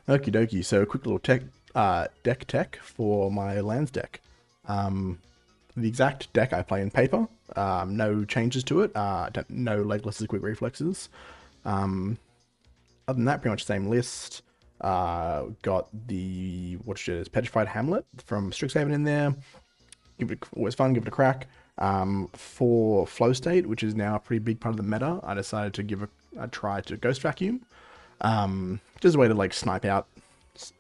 Okie dokie. So, a quick little deck tech for my lands deck. The exact deck I play in paper. No changes to it. No legless quick reflexes. Um, Other than that, pretty much the same list. Got the what is Petrified Hamlet from Strixhaven in there. Always fun. Give it a crack. For Flow State, which is now a pretty big part of the meta, I decided to give a try to Ghost Vacuum. Just a way to like snipe out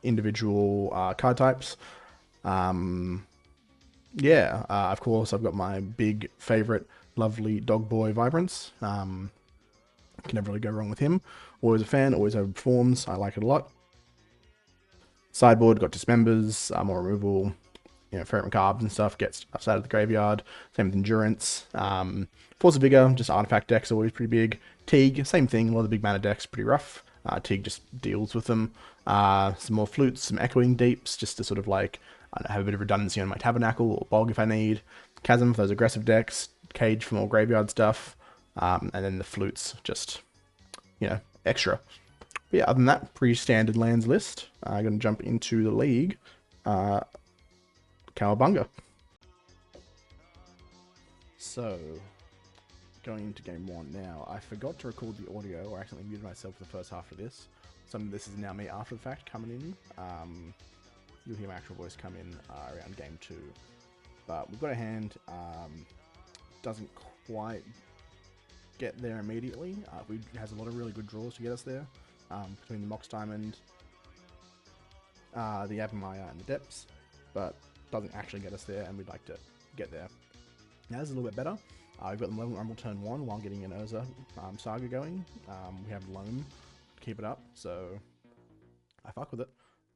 individual card types. Um, yeah, of course, I've got my big favorite, lovely dog boy Vibrance. Can never really go wrong with him. Always a fan, always overperforms. I like it a lot. Sideboard got dismembers, more removal, ferret macabres and stuff gets outside of the graveyard. Same with endurance. Force of Vigor, just artifact decks always pretty big. Teague, same thing. A lot of the big mana decks pretty rough. Teague just deals with them. Some more flutes, some echoing deeps, just to sort of like have a bit of redundancy on my tabernacle or bog if I need. Chasm for those aggressive decks. Cage for more graveyard stuff. And then the flutes, just extra. But yeah, other than that, pretty standard lands list. I'm going to jump into the league. Cowabunga. So, going into game one now. I forgot to record the audio, or accidentally muted myself for the first half of this. Some of this is now me after the fact coming in. You'll hear my actual voice come in around game two. But we've got a hand, doesn't quite get there immediately. It has a lot of really good draws to get us there. Between the Mox Diamond, the Abamaya, and the Depths. But doesn't actually get us there, and we'd like to get there. Now this is a little bit better. We've got the Malevolent Rumble turn 1 while getting an Urza Saga going. We have Loam to keep it up, so I fuck with it.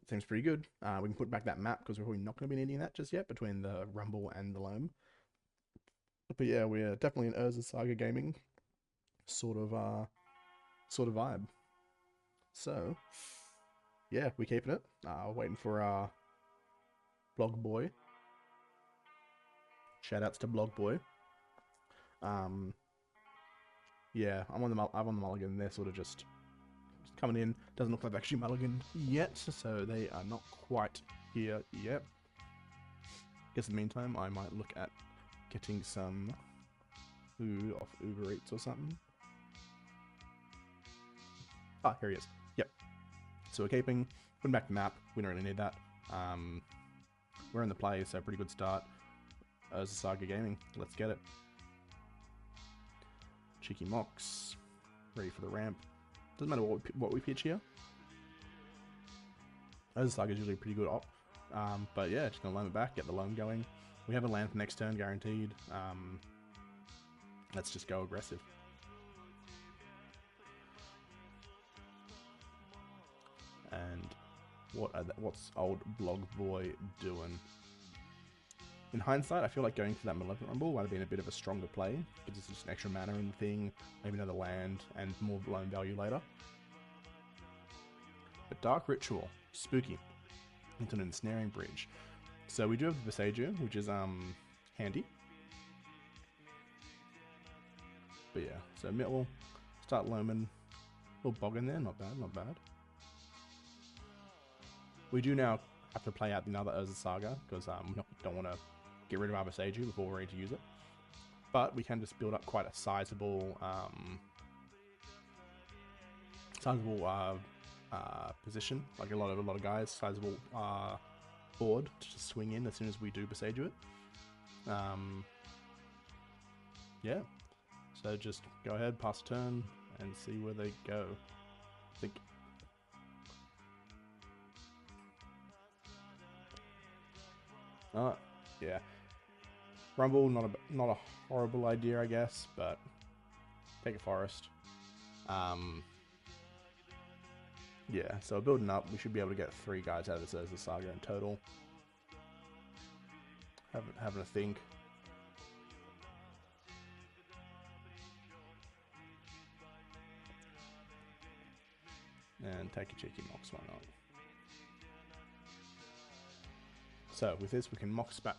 It seems pretty good. We can put back that map because we're probably not going to be needing that just yet between the Rumble and the Loam. But yeah, we're definitely an Urza Saga gaming sort of vibe. So yeah, we keeping it. Waiting for our Blog Boy. Shoutouts to Blog Boy. Yeah, I'm on the mulligan. They're sort of just coming in. Doesn't look like they've actually mulliganed yet, so they are not quite here yet. Guess in the meantime, I might look at getting some food off Uber Eats or something. Ah, here he is. Yep. So we're keeping, putting back the map. We don't really need that. We're in the play, so pretty good start. As Saga Gaming, let's get it. Cheeky Mox, ready for the ramp. Doesn't matter what we pitch here. As Saga is usually a pretty good op. But yeah, just gonna loam it back, get the loam going. We have a land for next turn guaranteed. Let's just go aggressive. And what's old Blog Boy doing? In hindsight, I feel like going for that Malevolent Rumble might have been a bit of a stronger play, because it's just an extra mana in the thing, maybe another land, and more loan value later. But Dark Ritual, spooky. It's an ensnaring bridge. So we do have the Visager, which is handy. But yeah, so we'll start loaming. A little bog in there, not bad, not bad. We do now have to play out another Urza Saga, because we don't want to get rid of our Visager before we're ready to use it. But we can just build up quite a sizable position, like a lot of guys, sizable board to just swing in as soon as we do Besage it. Yeah, so just go ahead, pass a turn, and see where they go. I think. Yeah. Rumble, not a horrible idea, I guess, but take a forest. Yeah, so building up, we should be able to get 3 guys out of this Urza Saga in total. Having a think. And take a cheeky Mox, why not? So with this, we can Mox back,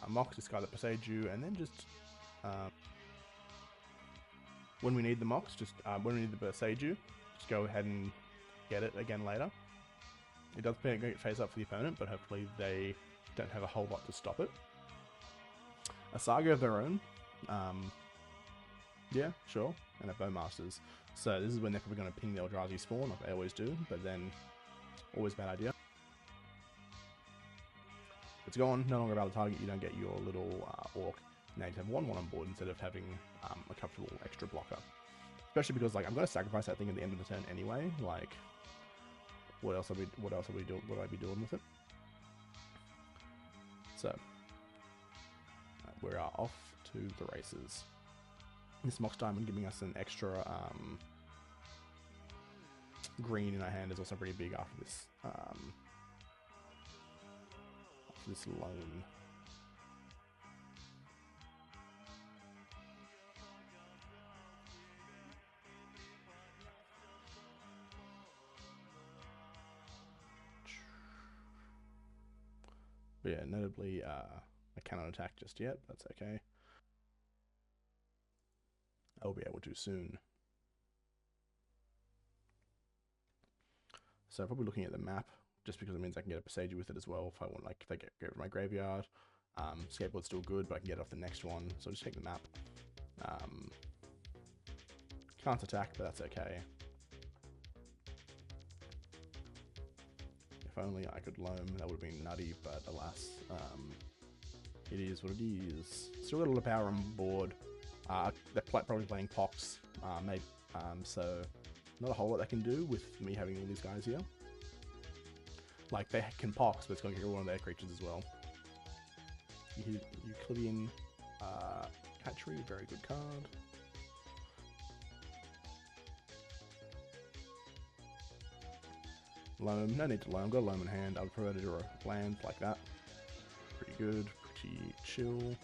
Mox, discard that Presage you, and then just when we need the Mox, when we need the Presage you, just go ahead and get it again later. It does play a great face up for the opponent, but hopefully they don't have a whole lot to stop it. A Saga of their own. Yeah, sure. And a Bowmasters. So this is when they're probably going to ping the Eldrazi spawn, like they always do, but then always a bad idea. It's gone, no longer about the target, you don't get your little orc. Now you have 1/1 on board instead of having a comfortable extra blocker. Especially because like I'm going to sacrifice that thing at the end of the turn anyway. Like, what else are we doing? What would I be doing with it? So we are off to the races. This Mox Diamond giving us an extra green in our hand is also pretty big after this loan. But yeah, notably, I cannot attack just yet. That's okay. I'll be able to soon. So probably looking at the map, just because it means I can get a Passager with it as well if I want, like, if they get rid of my graveyard. Skateboard's still good, but I can get off the next one, so I'll just take the map. Can't attack, but that's okay. If only I could loam, that would have been nutty, but alas, it is what it is. Still got a lot of power on board. They're probably playing Pox, maybe, so not a whole lot they can do with me having all these guys here. Like, they can Pox, but it's going to get one of their creatures as well. Euclidean Hatchery, very good card. Loam, no need to loam, got a loam in hand. I would prefer to draw a land like that. Pretty good, pretty chill.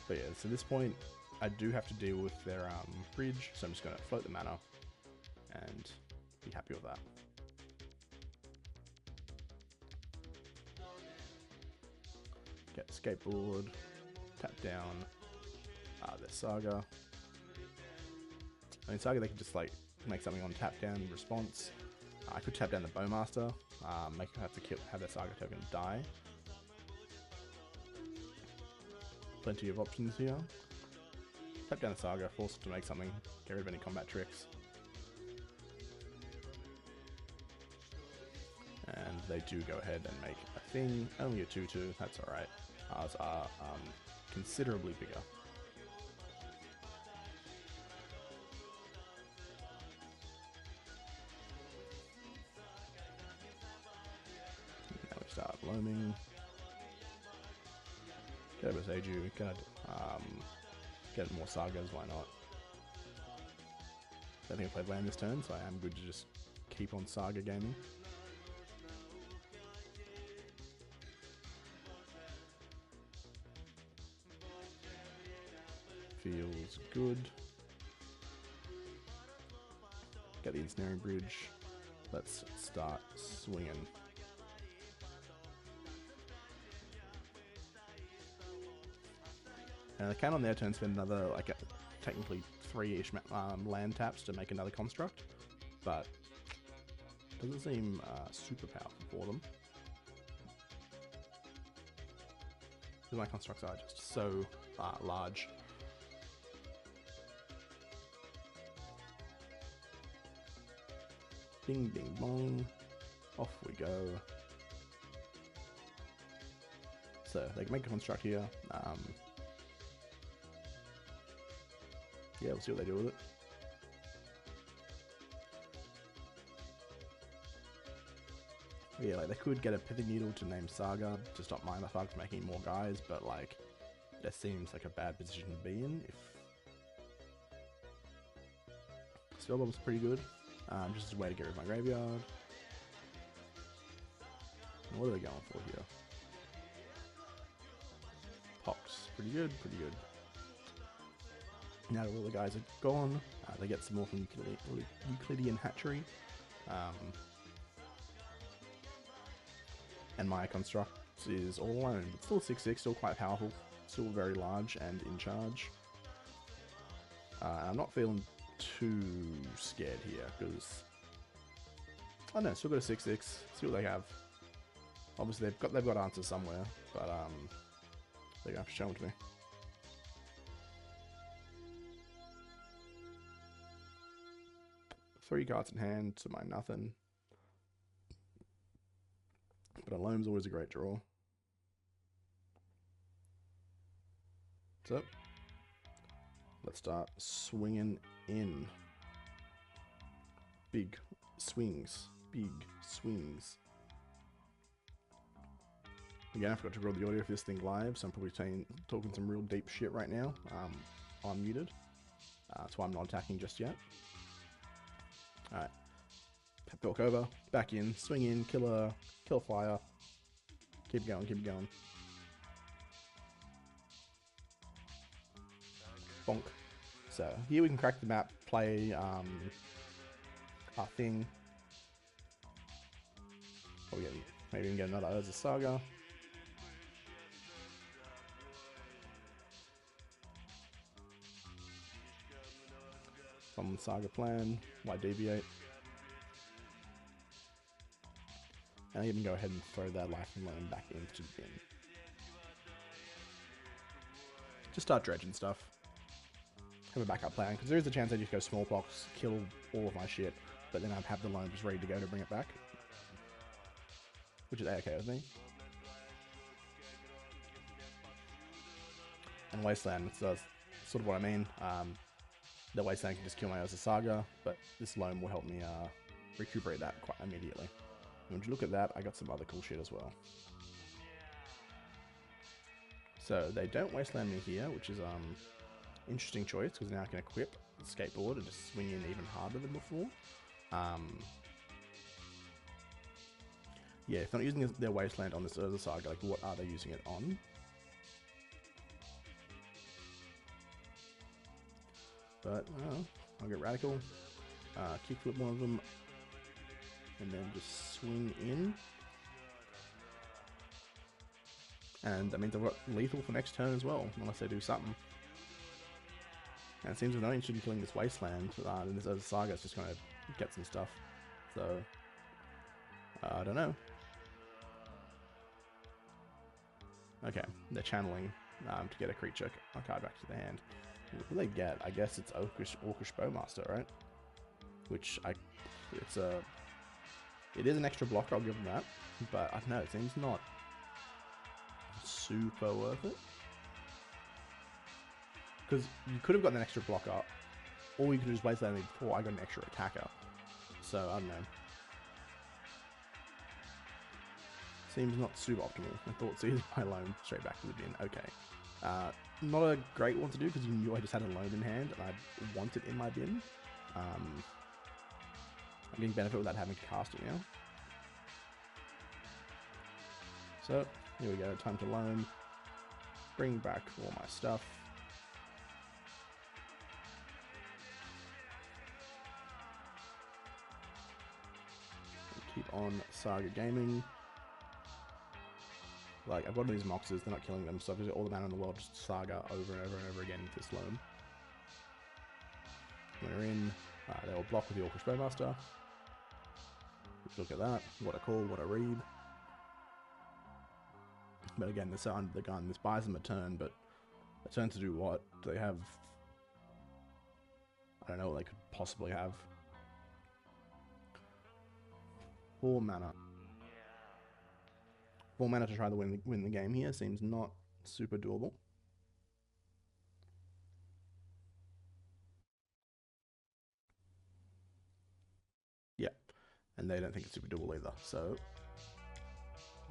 But yeah, so at this point, I do have to deal with their bridge, so I'm just going to float the mana and be happy with that. Get Skateboard, tap down their Saga. I mean, Saga, they could just like make something on tap down in response. I could tap down the Bowmaster, make them have to have their Saga token die. Plenty of options here. Tap down the Saga, force it to make something, get rid of any combat tricks. And they do go ahead and make a thing, only a 2/2, that's alright. Ours are considerably bigger. Now we start loaming. Get a Passager, get more Sagas, why not? I don't think I played land this turn, so I am good to just keep on Saga gaming. Feels good. Get the Ensnaring Bridge. Let's start swinging. And they can on their turn spend another, like, technically 3-ish land taps to make another construct, but doesn't seem super powerful for them. Because my constructs are just so large. Ding, ding, bong. Off we go. So they can make a construct here. Yeah, we'll see what they do with it. Yeah, like they could get a Pithing Needle to name Saga to stop my Saga from making more guys, but like that seems like a bad position to be in. If Spellbomb's pretty good, just as a way to get rid of my graveyard. And what are they going for here? Pox, pretty good, pretty good. Now that all the guys are gone, they get some more from Euclidean Hatchery. And my construct is all alone. It's still 6/6, still quite powerful, still very large and in charge. I'm not feeling too scared here, because I don't know, still got a 6/6, see what they have. Obviously they've got answers somewhere, but they're gonna have to show them to me. Three cards in hand to my nothing. But a loam's always a great draw. So, let's start swinging in. Big swings. Big swings. Again, I forgot to record the audio for this thing live, so I'm probably talking some real deep shit right now. I'm muted. That's why I'm not attacking just yet. Alright. Talk over, back in, swing in, kill flyer. Keep going, keep going. Bonk. So here we can crack the map, play our thing. Oh, yeah, maybe we can get another Urza Saga. From Saga plan, why deviate? And I even go ahead and throw that life and loan back into the bin. Just start dredging stuff. Have a backup plan, because there is a chance I just go smallpox, kill all of my shit, but then I'd have the loan just ready to go to bring it back. Which is okay with me. And Wasteland, that's sort of what I mean. The Wasteland can just kill my Urza Saga, but this loan will help me recuperate that quite immediately. And when you look at that, I got some other cool shit as well. So they don't Wasteland me here, which is interesting choice, because now I can equip the skateboard and just swing in even harder than before. Yeah, if they're not using their Wasteland on this Urza Saga, like what are they using it on? But I'll get radical, kickflip one of them, and then just swing in. And that means I've got lethal for next turn as well, unless they do something. And it seems we're not interested in killing this Wasteland, then this Urza Saga is just going to get some stuff. So, I don't know. Okay, they're channeling to get a creature, a card back to the hand. What do they get? I guess it's Orcish Bowmaster, right? Which it is an extra blocker, I'll give them that. But I don't know, it seems not super worth it. Because you could have gotten an extra blocker, or you could have just wasted that before I got an extra attacker. So, I don't know. Seems not super optimal. I thought, so here's my loan straight back to the bin. Okay. Not a great one to do, because you knew I just had a loan in hand, and I want it in my bin. I'm getting benefit without having to cast it now. So, here we go. Time to loan. Bring back all my stuff. Keep on Saga Gaming. Like, I've got all these Moxes, they're not killing them, so I've just got all the mana in the world, just Saga over and over and over again with this loan. When we're in, they'll block with the Orcish Bowmaster. Look at that, what a call, what a read. But again, this under the gun, this buys them a turn, but a turn to do what? Do they have... I don't know what they could possibly have. 4 mana. 4 mana to try to win the game here seems not super doable. Yeah, and they don't think it's super doable either, so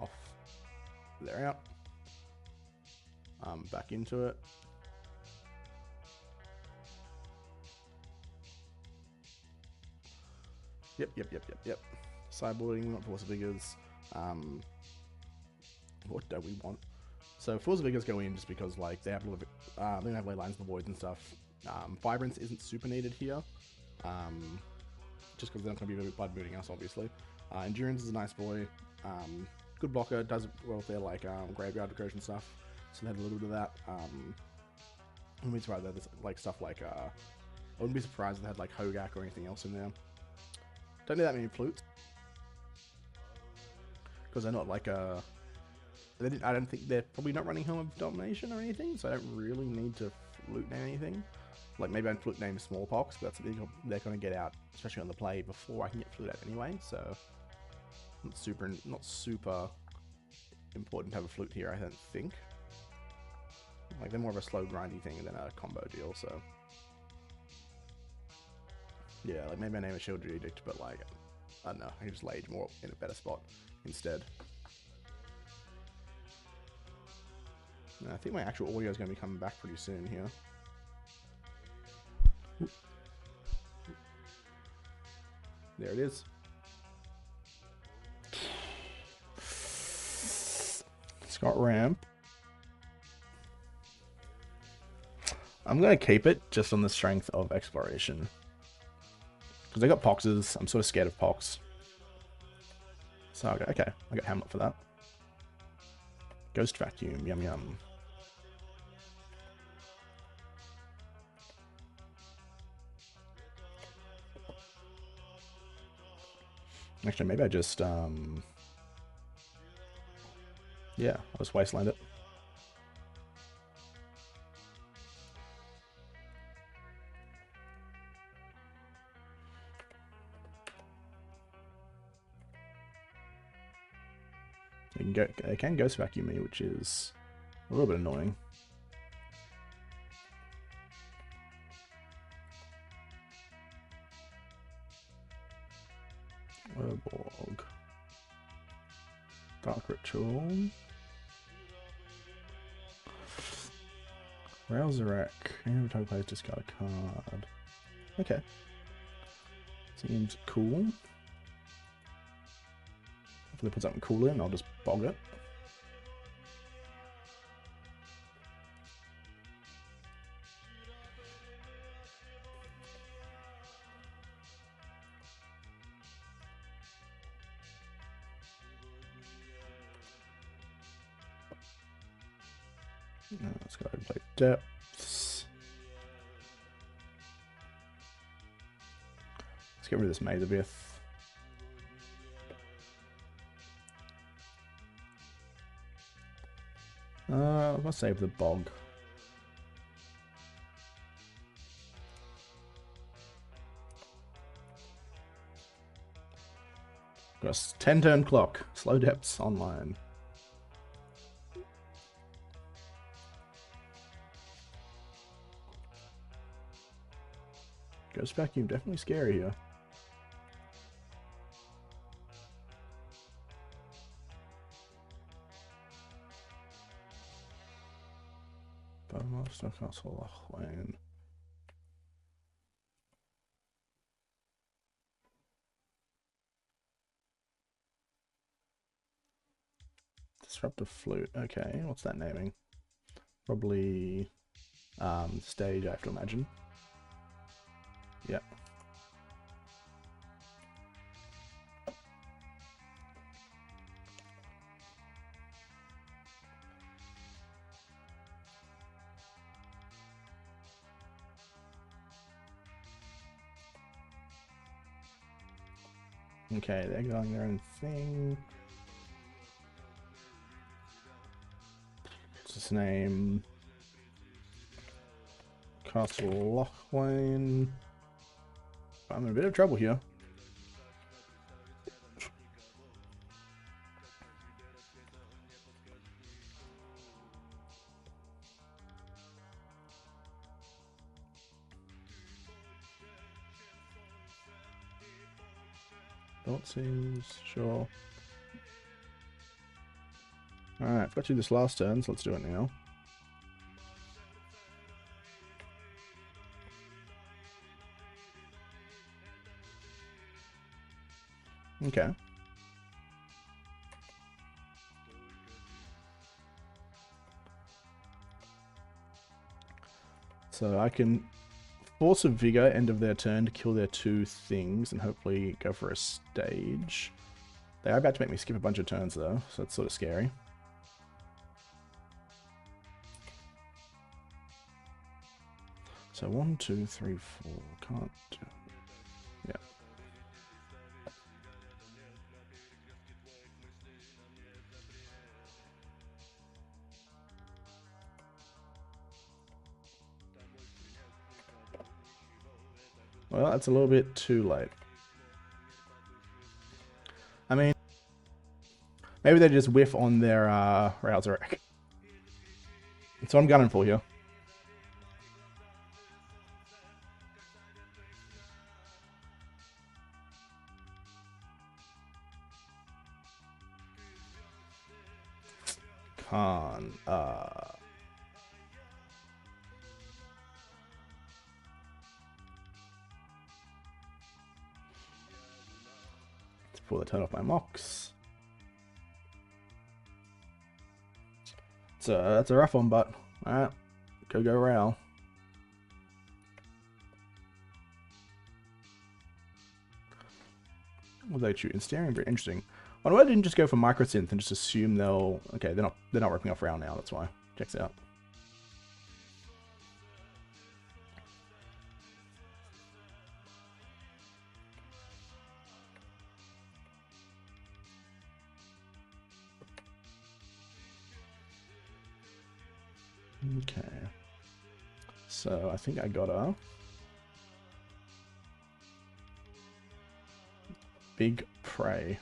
off. They're out. Back into it. Yep. Sideboarding, we want Force of Vigors. What do we want? So Force of Vigors go in just because like they have a lot of they don't have ley lines, the voids and stuff. Vibrance isn't super needed here. Just because they're not going to be blood booting us, obviously. Endurance is a nice boy. Good blocker, does well with their like graveyard recursion stuff. So they have a little bit of that. When we try that, there's like stuff like I wouldn't be surprised if they had like Hogak or anything else in there. Don't need that many flutes. Because they're not like a... I don't think they're probably not running Home of Domination or anything, so I don't really need to flute name anything. Like maybe I'd flute name Smallpox, but that's something they're going to get out, especially on the play, before I can get flute out anyway, so... Not super important to have a flute here, I don't think. Like, they're more of a slow grindy thing than a combo deal, so... Yeah, like maybe I name a Shielded Edict, but like, I don't know, I can just Lage more in a better spot instead. And I think my actual audio is going to be coming back pretty soon here. There it is. Scott Ramp. I'm going to keep it just on the strength of exploration. Because I got Poxes, I'm sort of scared of Pox. So okay, I got Hamlet for that. Ghost Vacuum, yum yum. Actually, maybe I just, yeah, I'll just Wasteland it. They can Ghost Vacuum me, which is a little bit annoying. Urborg. Dark Ritual. Rouserac. Every time players discard a card. Okay. Seems cool. If they put something cool in, I'll just bog it. Now let's go and play Depths. Let's get rid of this Mazabith. I'm gonna save the Bog. Got a 10-turn clock. Slow Depths online. Ghost Vacuum, definitely scary here. Master Castle Lachlan. Disruptive Flute. Okay, what's that naming? Probably Stage, I have to imagine. Yep. Okay, they're going their own thing. What's his name? Castle Lachlan. I'm in a bit of trouble here. Thoughtseize, sure. Alright, I've got to do this last turn, so let's do it now. Okay. So I can Force of Vigor, end of their turn, to kill their 2 things and hopefully go for a stage. They are about to make me skip a bunch of turns though, so that's sort of scary. So So 1, 2, 3, 4. Can't do. Yeah. Well, that's a little bit too late. I mean, maybe they just whiff on their Rouserac. That's what I'm gunning for here. Can't. Let's pull the turn off my mocks. So that's a rough one, but alright. Go Row. What they choose? Ensnaring, very interesting. Why I didn't just go for microsynth and just assume they'll. Okay, they're not ripping off Row now. That's why. Checks out. Okay. So I think I got a big prey.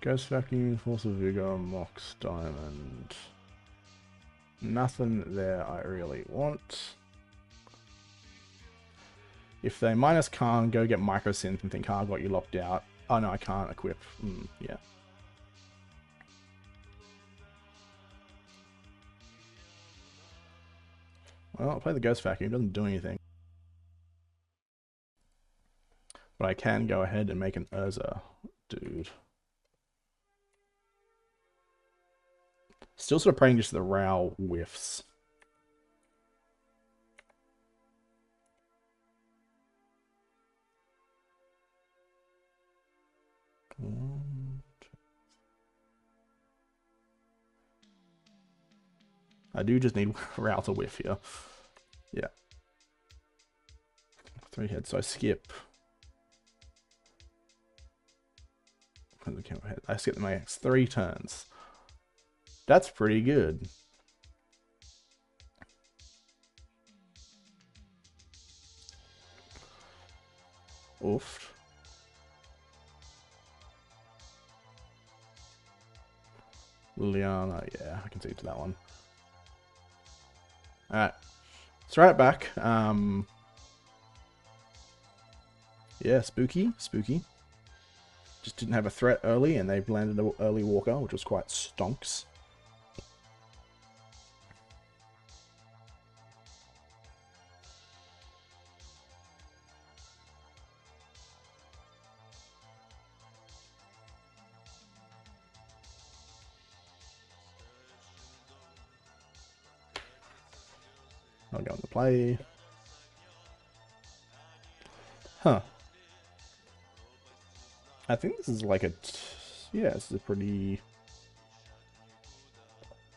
Ghost Vacuum, Force of Vigor, Mox, Diamond. Nothing there I really want. If they minus Khan, go get Microsynth and think, I've got you locked out. Oh no, I can't equip. Yeah. Well, I'll play the Ghost Vacuum, it doesn't do anything. But I can go ahead and make an Urza, dude. Still sort of praying just the Row whiffs. I do just need Row to whiff here. Yeah. 3 hits, so I skip. I skip my next 3 turns. That's pretty good. Oof. Liliana, yeah, I can see to that one. Alright. Let's run it back. Yeah, spooky. Just didn't have a threat early, and they've landed an early walker, which was quite stonks. I'll go into play. Huh. I think this is like a... yeah, this is a pretty...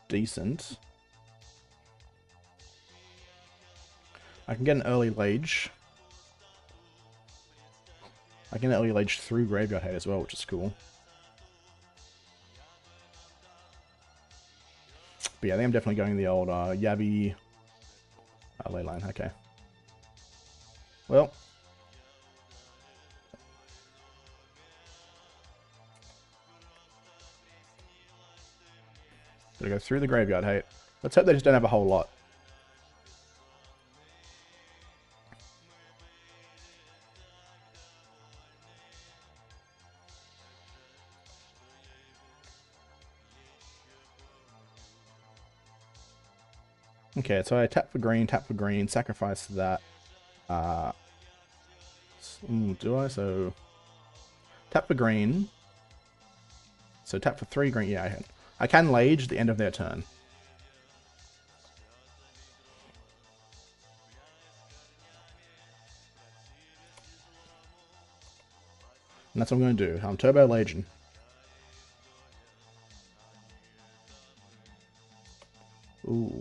decent. I can get an early Lage. I can early Lage through Graveyard Hate as well, which is cool. But yeah, I think I'm definitely going the old Yavi... Leyline, okay. Well. Gotta go through the Graveyard Hate. Let's hope they just don't have a whole lot. Okay, so I tap for green, sacrifice that. Do I? So tap for green. So tap for 3 green. Yeah, I can Lage at the end of their turn. And that's what I'm going to do. I'm Turbo Laging. Ooh.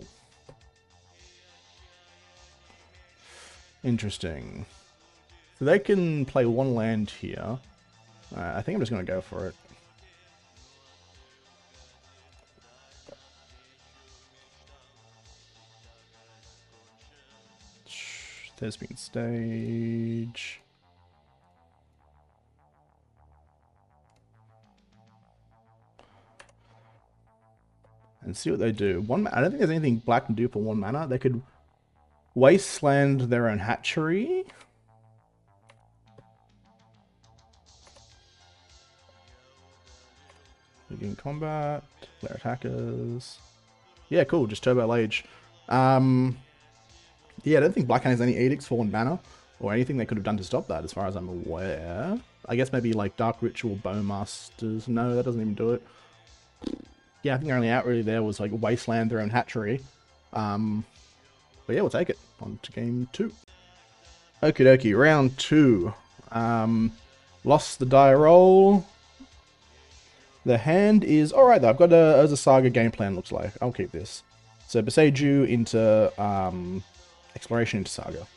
Interesting. So they can play one land here. I think I'm just going to go for it. Thespian Stage. And see what they do. I don't think there's anything black can do for 1 mana. They could wasteland their own hatchery. Begin combat. Flare attackers. Yeah, cool. Just Turbo Age. Yeah, I don't think black has any edicts for 1 mana or anything they could have done to stop that, as far as I'm aware. I guess maybe like Dark Ritual, Bowmasters. No, that doesn't even do it. Yeah, I think the only out really there was like wasteland their own hatchery. But yeah, we'll take it. On to game 2. Okie dokie, round 2. Lost the die roll. The hand is alright though. I've got a Saga game plan, looks like. I'll keep this. So Beseiju into Exploration into Saga.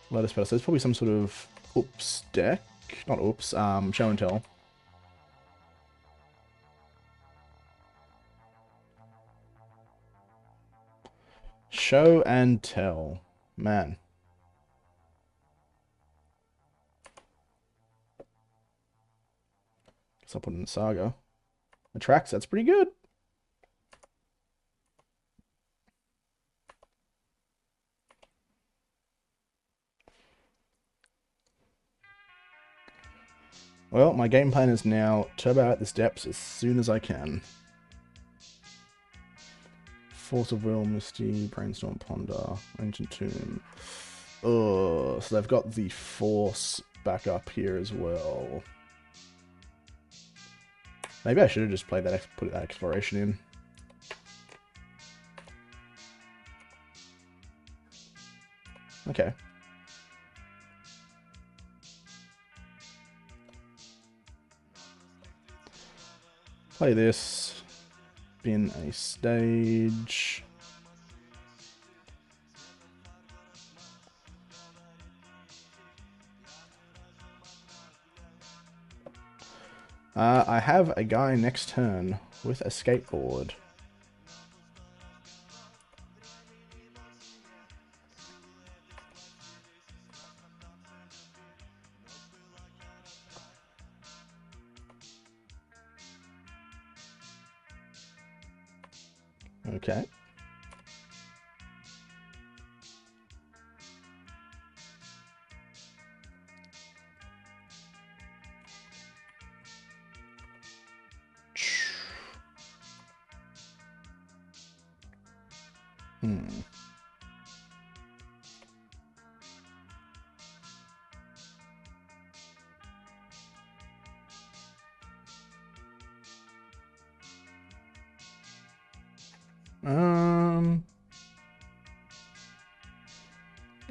Lotus Petal. So there's probably some sort of oops deck. Not oops, show and tell. Show and tell. Man. Guess I'll put it in Saga. Attracts, that's pretty good. Well, my game plan is now turbo out the steps as soon as I can. Force of Will, Misty, Brainstorm, Ponder, Ancient Tomb. Oh, so they've got the Force back up here as well. Maybe I should have just played that, put that Exploration in. Okay. Play this. Bin a stage. I have a guy next turn with a skateboard. Okay.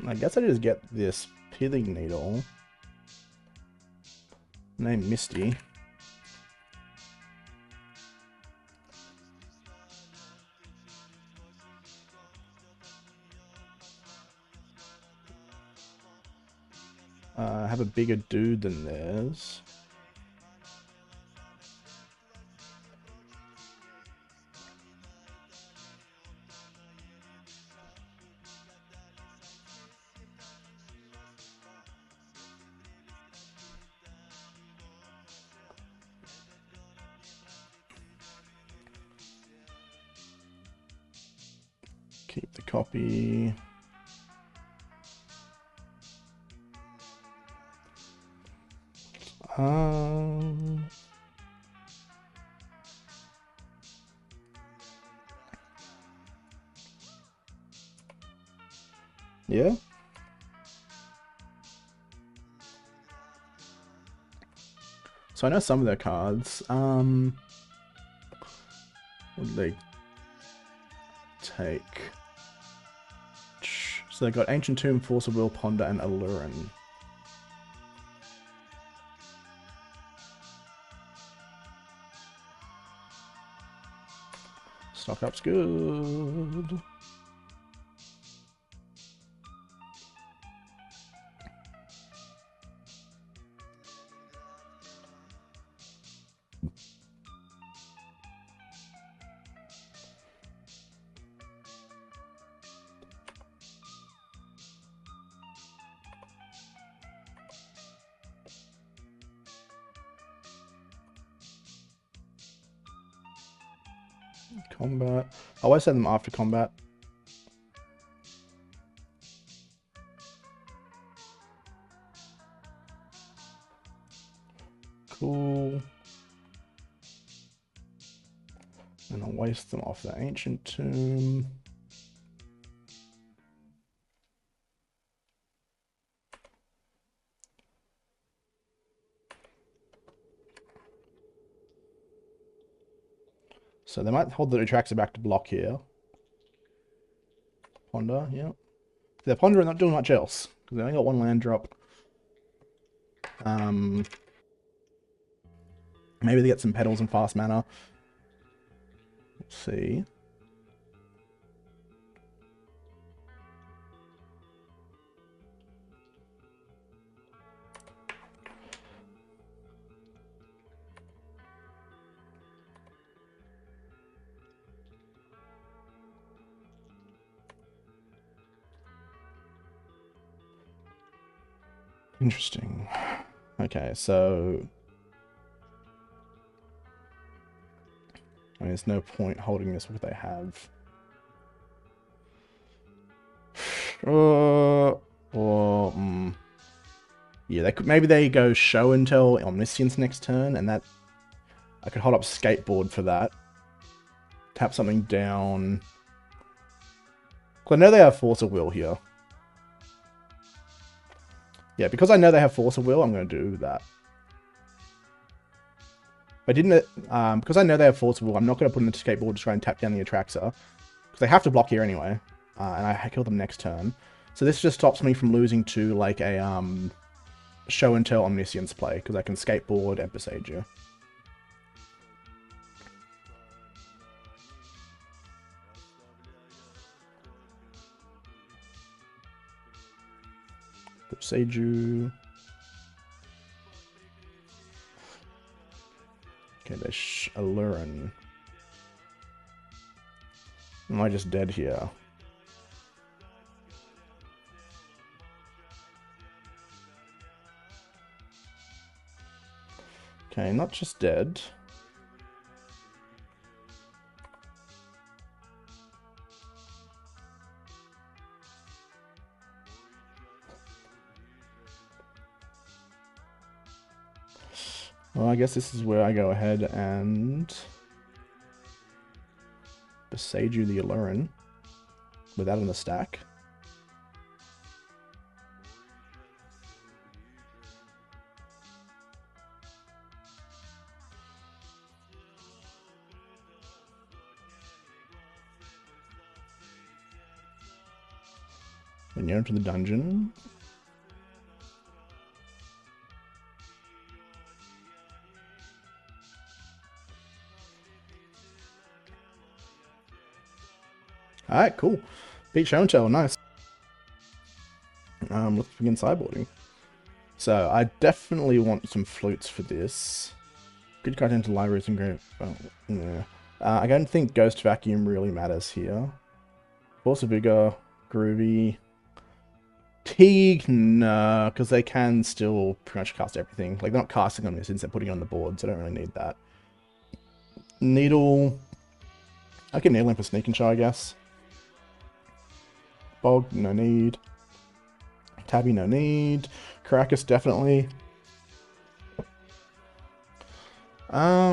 I guess I just get this Pithing Needle. Name Misty. Have a bigger dude than theirs. Keep the copy. Yeah. So I know some of their cards. What do they take? So they got Ancient Tomb, Force of Will, Ponder, and Allurin. Stock up's good. Combat. I always send them after combat. Cool. And I'll waste them off the Ancient Tomb. So they might hold the Atraxa back to block here. Ponder, yeah. They're pondering, not doing much else, because they only got one land drop. Maybe they get some petals and fast mana. Let's see. Interesting. Okay, so I mean, there's no point holding this with what they have. Yeah, they could, maybe they go Show and Tell Omniscience next turn, and that I could hold up Skateboard for that. Tap something down. Well, I know they have Force of Will here. Yeah, because I know they have Force of Will, I'm going to do that. I didn't, because I know they have Force of Will, I'm not going to put them into Skateboard to try and tap down the Atraxa. Because they have to block here anyway. And I kill them next turn. So this just stops me from losing to, like, a, Show and Tell Omniscience play, because I can Skateboard and Besage you. Seiju. Okay, there's Allurin. Am I just dead here? Okay, not just dead. Well, I guess this is where I go ahead and Besage the Allurin with that in the stack. When you enter the dungeon. Alright, cool. Beat Show and Tell, nice. Let's begin sideboarding. So, I definitely want some flutes for this. Good card into libraries and great. Oh, yeah. I don't think Ghost Vacuum really matters here. Force of Vigor, Groovy. Teague, no, because they can still pretty much cast everything. Like, they're not casting on this, instead putting it on the board, so I don't really need that. Needle. I can Needle in for Sneak and Show, I guess. Bog, no need. Tabby, no need. Caracas, definitely. I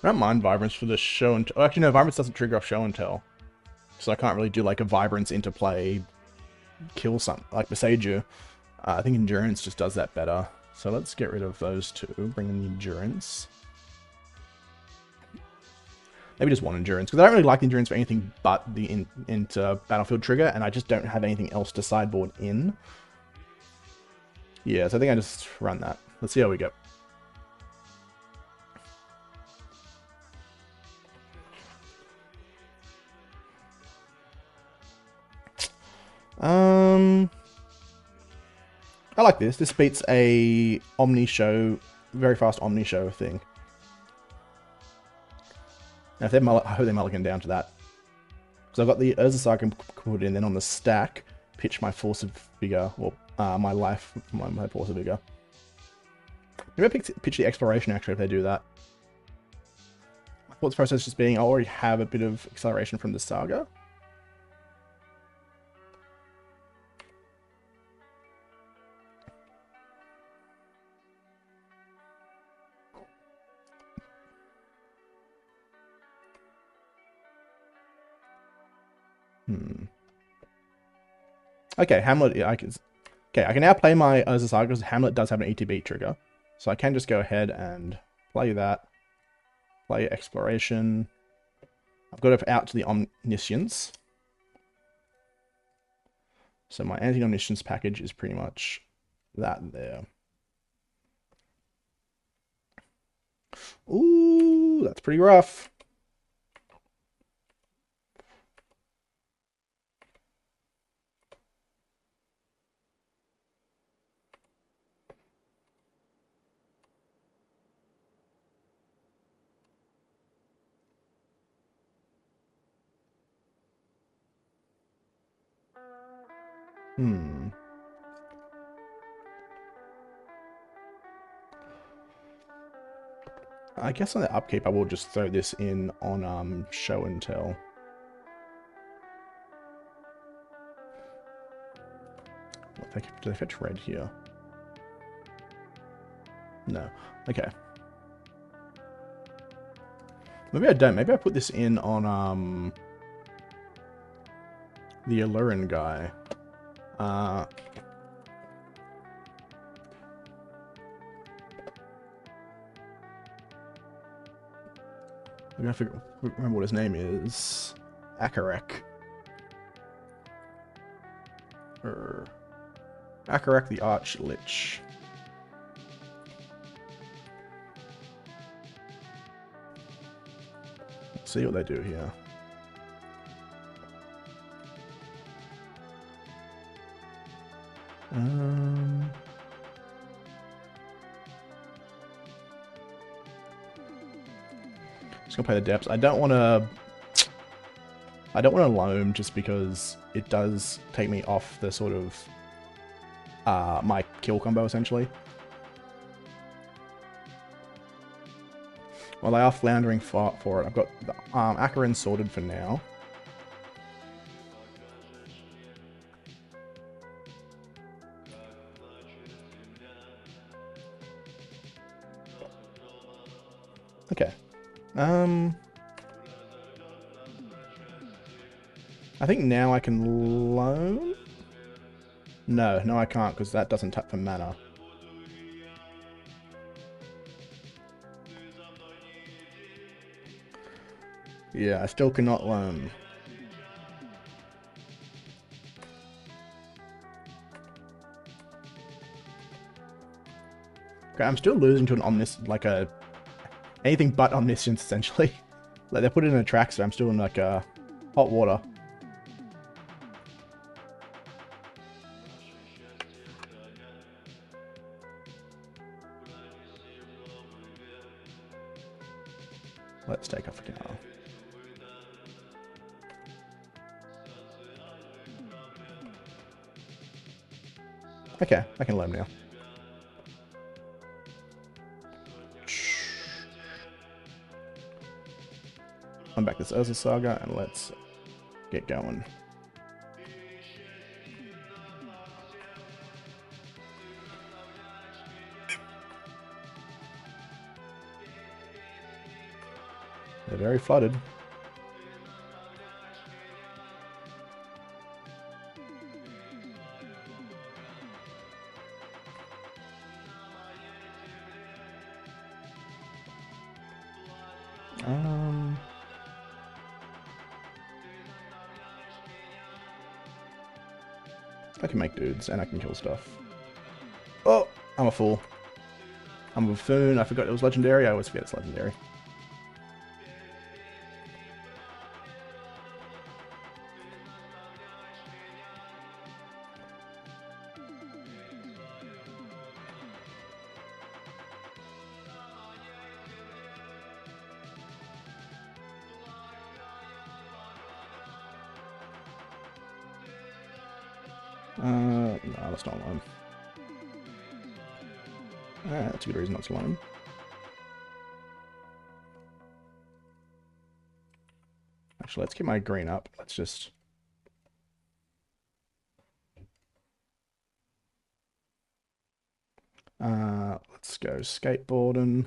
don't mind Vibrance for the Show and Tell. Oh, actually, no, Vibrance doesn't trigger off Show and Tell. So I can't really do like a Vibrance interplay, kill something, like Besage. I think Endurance just does that better. So let's get rid of those two, bring in the Endurance. Maybe just one Endurance, because I don't really like the Endurance for anything but the into Battlefield trigger, and I just don't have anything else to sideboard in. Yeah, so I think I just run that. Let's see how we go. I like this. This beats a Omni Show, very fast Omni Show thing. Now, if I hope they mulligan down to that. Because I've got the Urza I can put in, then on the stack, pitch my Force of Vigor, or my life, my Force of Vigor. Maybe I pitch the exploration actually if they do that. My thoughts process just being I already have a bit of acceleration from the saga. Okay, Hamlet. Yeah, okay, I can now play my Urza Saga because Hamlet does have an ETB trigger, so I can just go ahead and play that. Play exploration. I've got it out to the Omniscience. So my anti-omniscience package is pretty much that there. Ooh, that's pretty rough. I guess on the upkeep, I will just throw this in on show and tell. Do they fetch red here? No. Okay. Maybe I don't. Maybe I put this in on the Allurin guy. I'm gonna remember what his name is. Akarek. Akarek the Arch Lich. Let's see what they do here. Just gonna play the depths. I don't want to loam just because it does take me off the sort of my kill combo essentially. Well, they are floundering for it. I've got the Akarin sorted for now. Okay. I think now I can loan? No, I can't because that doesn't tap for mana. Yeah, I still cannot loan. Okay, I'm still losing to an like a anything but omniscience essentially. Like they put it in a track, so I'm still in like a hot water. Let's take off again. Okay, I can loam now. I'm back this Urza Saga and let's get going. They're very flooded. I can make dudes and I can kill stuff. Oh, I'm a fool. I'm a buffoon. I forgot it was legendary. I always forget it's legendary. No, that's not one. That's a good reason not to loan. Actually, let's get my green up. Let's just... let's go skateboarding.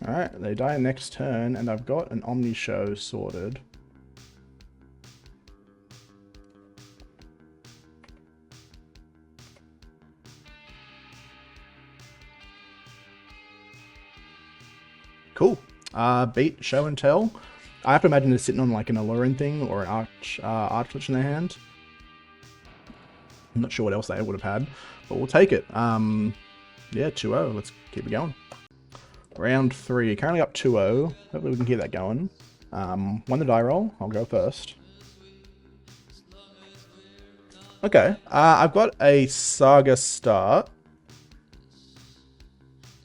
Alright, they die next turn, and I've got an Omni Show sorted. Cool. Beat Show and Tell. I have to imagine they're sitting on like an alluring thing or an arch in their hand. I'm not sure what else they would have had, but we'll take it. Yeah, 2-0. Let's keep it going. Round 3. Currently up 2-0. Hopefully we can keep that going. Won the die roll. I'll go first. Okay. I've got a Saga start.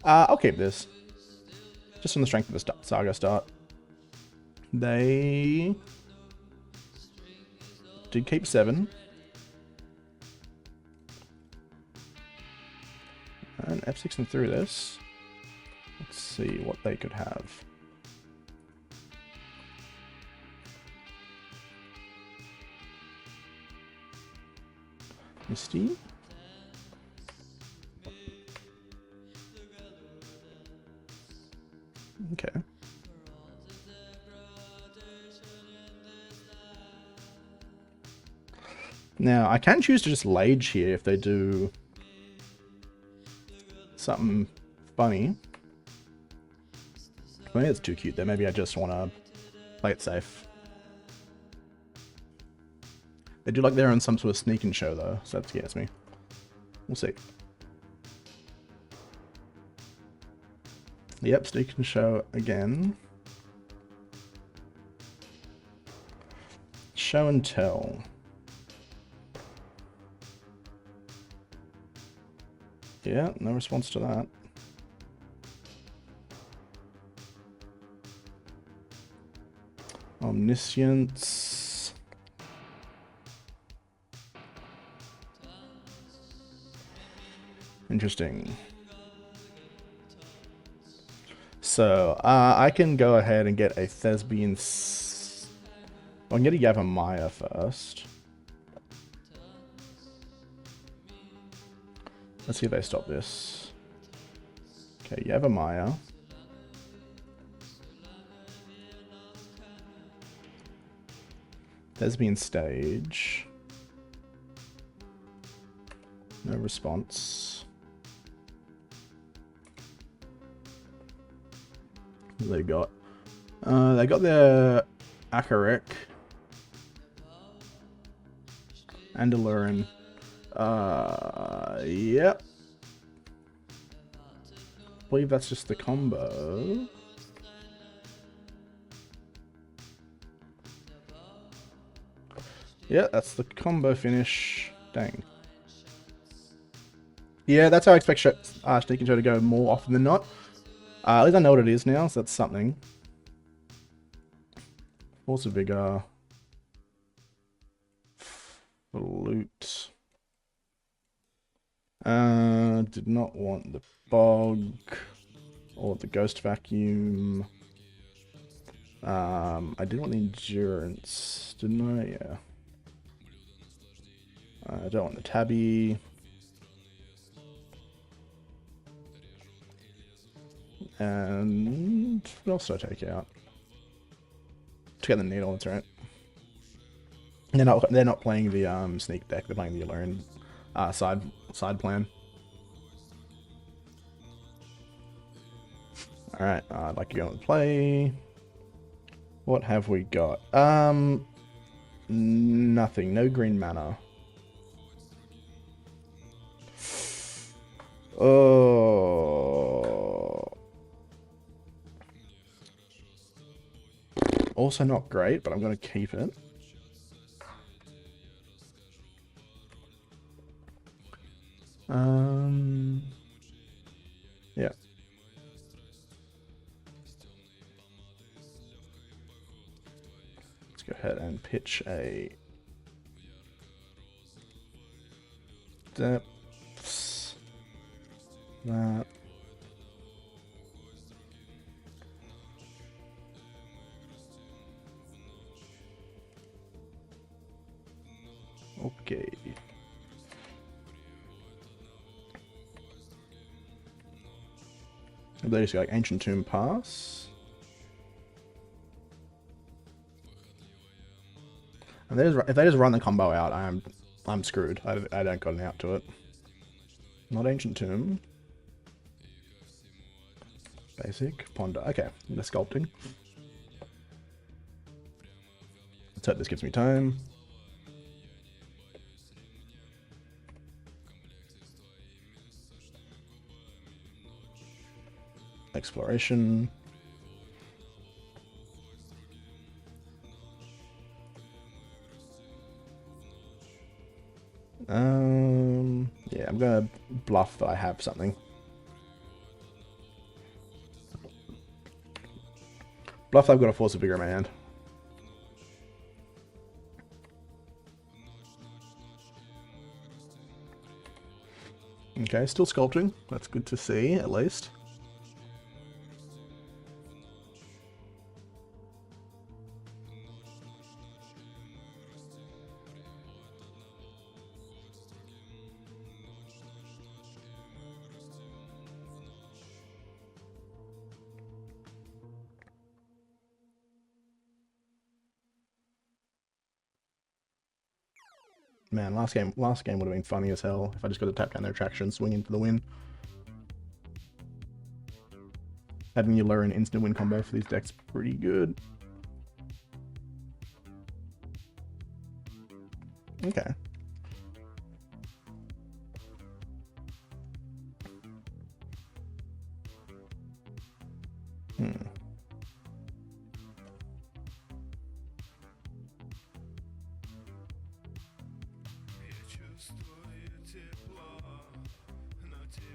I'll keep this. Just on the strength of the Saga start. They did keep 7. And F6 and through this. Let's see what they could have. Misty. Okay. Now, I can choose to just Lage here if they do something funny. I think it's too cute there. Maybe I just want to play it safe. They do like they're on some sort of sneaking show though, so that scares me. We'll see. Yep, sneaking show again. Show and tell. Yeah, no response to that. Omniscience. Interesting. So, I can go ahead and get a Thespian... I can get a Yavimaya first. Let's see if they stop this. Okay, Yavimaya. Thespian stage. No response. What they got? They got their Akarik. And Alurin. Yep. I believe that's just the combo. Yeah, that's the combo finish. Dang. Yeah, that's how I expect Sneaking Show to go more often than not. At least I know what it is now, so that's something. Also bigger. Flute. Did not want the bog or the ghost vacuum. I did want the endurance, didn't I? Yeah. I don't want the tabby. And what else did I take out? To get the needle, that's right. They're not playing the sneak deck, they're playing the Alluring side plan. Alright, I'd like to go and play. What have we got? Nothing. No green mana. Oh. Also not great, but I'm going to keep it. Yeah. pitch a depths. That. Okay. They just go like Ancient Tomb Pass. And if they just run the combo out, I'm screwed. I don't got an out to it. Not Ancient Tomb. Basic. Ponder. Okay, the sculpting. Let's hope this gives me time. Exploration. Yeah, I'm gonna bluff that I have something. Bluff I've got a Force of Vigor in my hand. Okay, still sculpting. That's good to see, at least. Man, last game would have been funny as hell if I just got to tap down their attraction, swing into the win. Having you lure an instant win combo for these decks pretty good. Okay.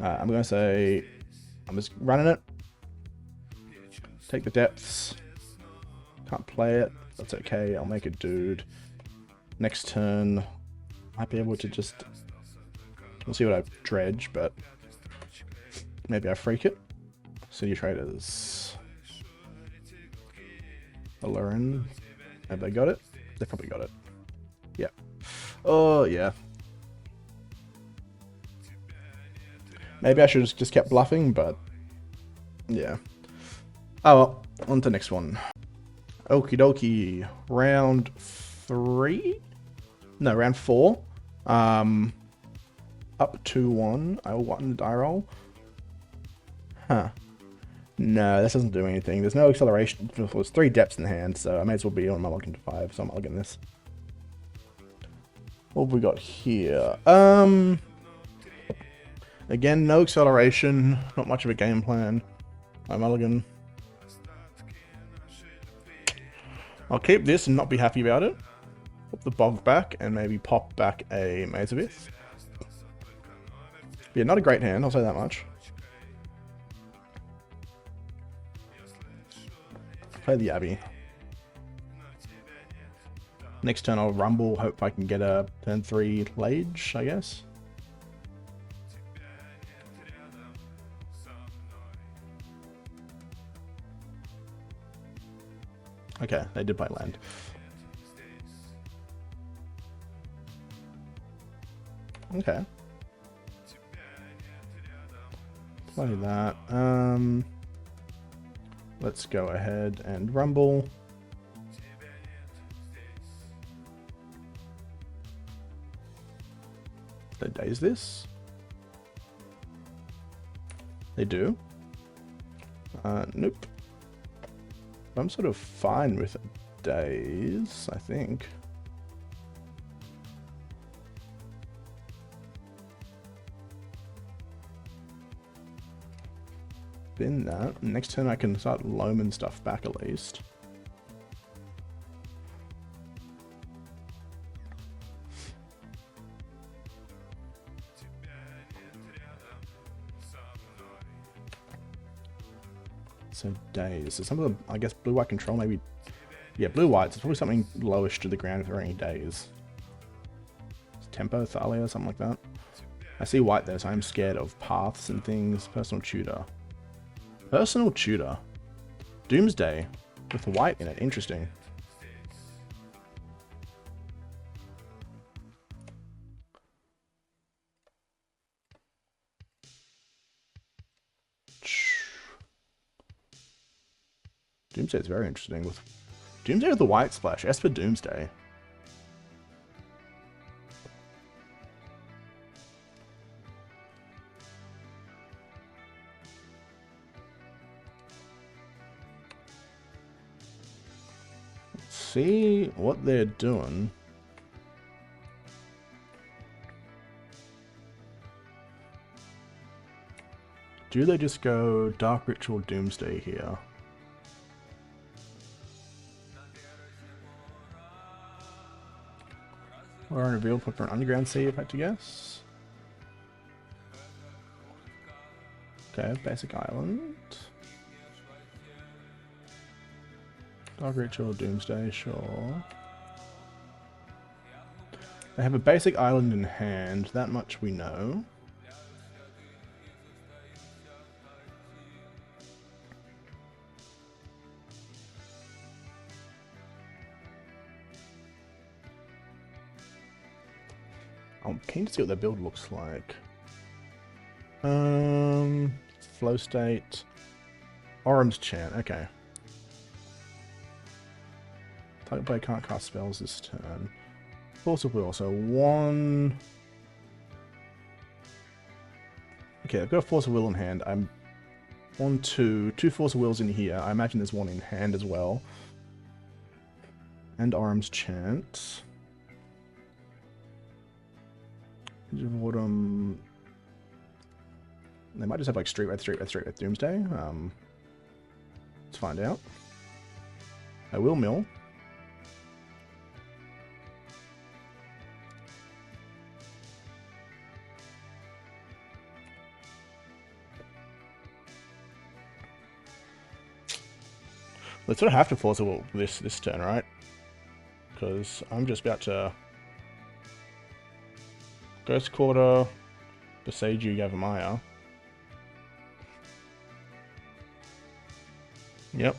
I'm going to say I'm just running it. Take the depths. Can't play it. That's okay. I'll make a dude. Next turn, might be able to just... We'll see what I dredge, but maybe I freak it. City Traders. Alurin. Have they got it? They probably got it. Yeah. Oh, yeah. Maybe I should have just kept bluffing, but yeah. Oh well, on to the next one. Okie dokie. Round 3? No, round 4. Up 2-1. I won the die roll. Huh. No, this doesn't do anything. There's no acceleration. There's 3 depths in the hand, so I may as well be on my login to 5, so I'm mulliganing this. What have we got here? Again, no acceleration, not much of a game plan. I'm mulligan. I'll keep this and not be happy about it. Pop the Bog back and maybe pop back a Maze Abyss. Yeah, not a great hand, I'll say that much. Play the Abbey. Next turn I'll rumble, hope I can get a turn 3 Lage, I guess. Okay, they did play land. Okay. Play that. Let's go ahead and rumble. They daze this? They do? Nope. I'm sort of fine with days, I think. Bin that. Next turn I can start loaming stuff back at least. So days. So some of the, I guess, blue-white control maybe Yeah, blue-whites. It's probably something lowish to the ground if there are any days. Tempo, Thalia, something like that. I see white there, so I'm scared of paths and things. Personal tutor. Personal tutor. Doomsday with white in it. Interesting. Doomsday is very interesting. With Doomsday with the white splash. S for Doomsday. Let's see what they're doing. Do they just go Dark Ritual Doomsday here? Or a revealed put for an underground sea, if I had to guess. Okay, basic island. Dark Ritual Doomsday, sure. They have a basic island in hand, that much we know. I'm keen to see what their build looks like. Flow state. Orum's Chant, okay. Target player can't cast spells this turn. Force of Will, so one... Okay, I've got a Force of Will in hand. I'm... two Force of Wills in here. I imagine there's one in hand as well. And Orum's Chant. Autumn. They might just have like Street Wraith Doomsday. Let's find out. I will mill. Let's sort of have to force a will this turn, right? Because I'm just about to Ghost Quarter, Beseiju Yavimaya. Yep.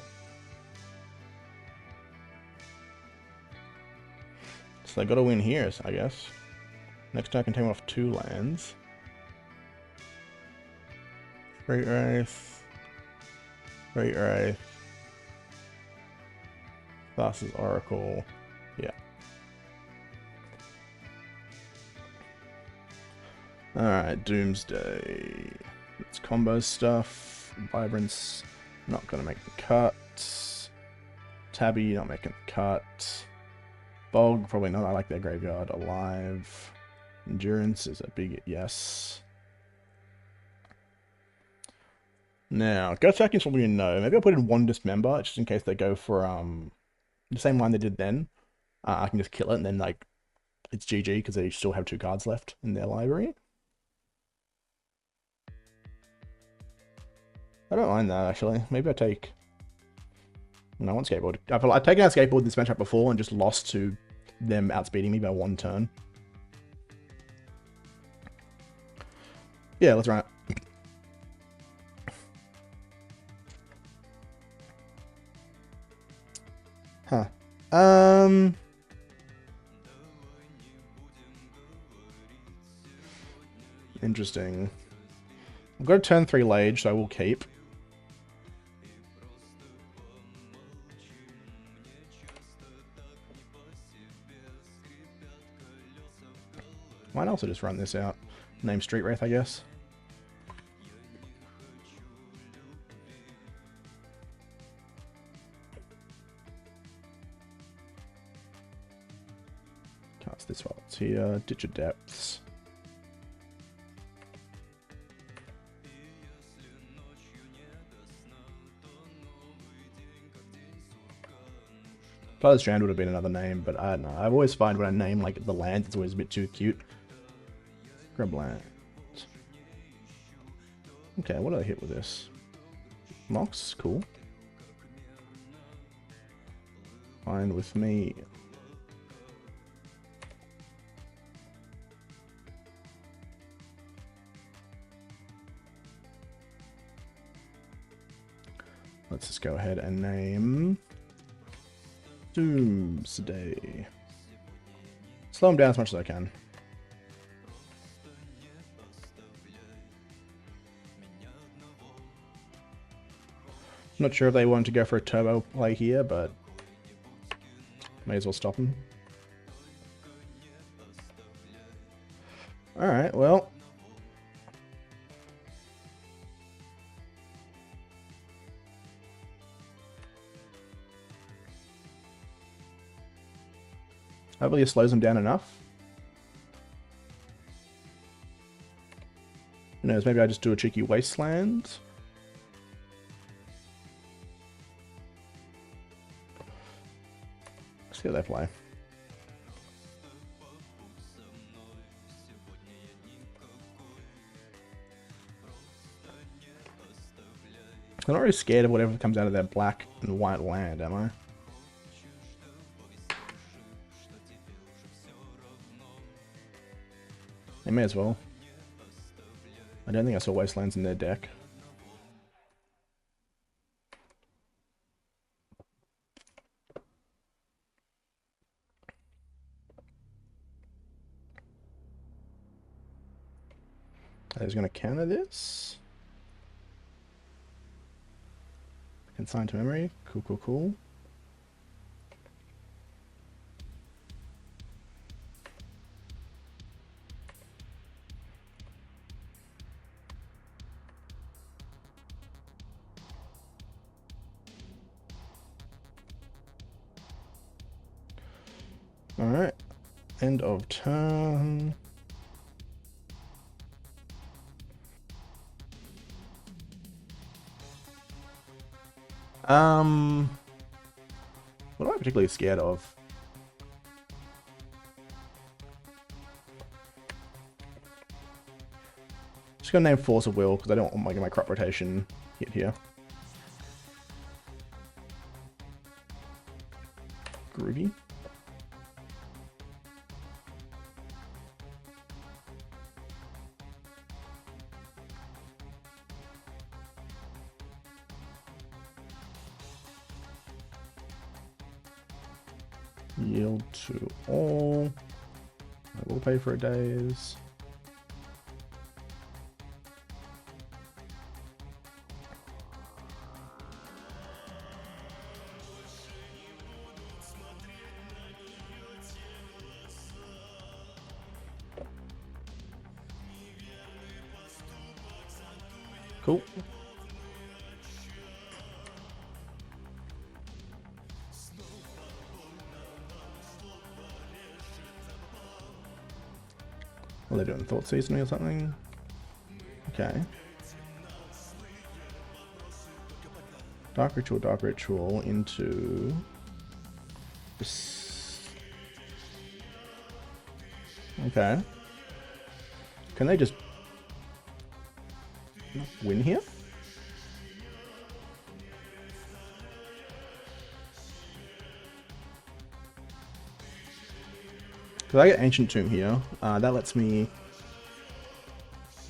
So they got to win here, I guess. Next turn I can take off 2 lands. Great Wraith. Great Wraith. Thassa's Oracle. Yeah. Alright, Doomsday. It's combo stuff. Vibrance, not gonna make the cut. Tabby, not making the cut. Bog, probably not. I like their graveyard. Alive. Endurance is a big yes. Now, Ghost Vacuum's probably a no. Maybe I'll put in one Dismember, just in case they go for the same line they did then. I can just kill it, and then like it's GG because they still have 2 cards left in their library. I don't mind that, actually. Maybe I take... No, I want Skateboard. I feel like I've taken out Skateboard this matchup before and just lost to them outspeeding me by 1 turn. Yeah, let's run it. Huh. Interesting. I've got a turn 3 Lage, so I will keep. Might also just run this out. Name Street Wraith, I guess. Cast this while it's here. Ditch of Depths. Blood Strand would have been another name, but I don't know. I always find when I name like the lands, it's always a bit too cute. Grab land. Okay, what do I hit with this? Mox, cool. Fine with me. Let's just go ahead and name Doomsday. Slow him down as much as I can. Not sure if they wanted to go for a turbo play here, but may as well stop him. Alright, well. Hopefully it slows him down enough. Who knows, maybe I just do a cheeky wasteland. Let's see how they play. I'm not really scared of whatever comes out of their black and white land, am I? They may as well. I don't think I saw wastelands in their deck. I was going to counter this. Consign to memory. Cool, cool, cool. Alright. End of turn. What am I particularly scared of? Just gonna name Force of Will because I don't want my crop rotation hit here. Groovy. Yield to all. I will pay for a days. Cool. What are they doing? Thought Seasoning or something? Okay. Dark Ritual into this. Okay. Can they just win here? Because I get Ancient Tomb here, that lets me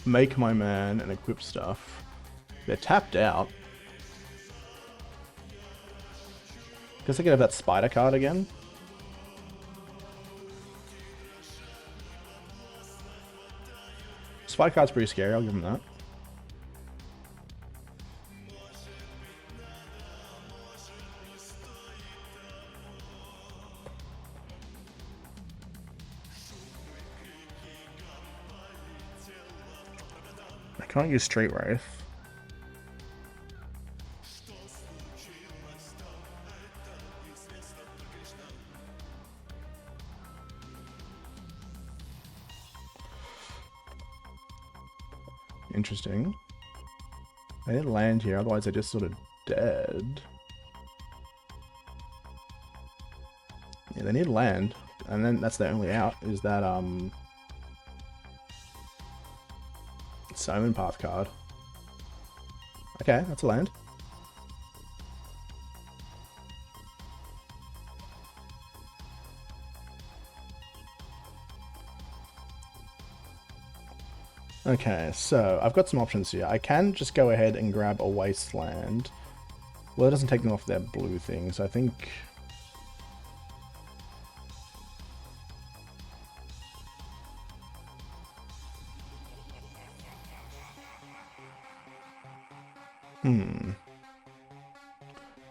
make my man and equip stuff. They're tapped out. Guess I could have that spider card again. Spider card's pretty scary, I'll give him that. I can't use Street Wraith. Interesting. They didn't land here, otherwise they're just sort of dead. Yeah, they need land, and then that's their only out, is that, Summon Path card. Okay, that's a land. Okay, so I've got some options here. I can just go ahead and grab a wasteland. Well, it doesn't take them off their blue thing, so I think...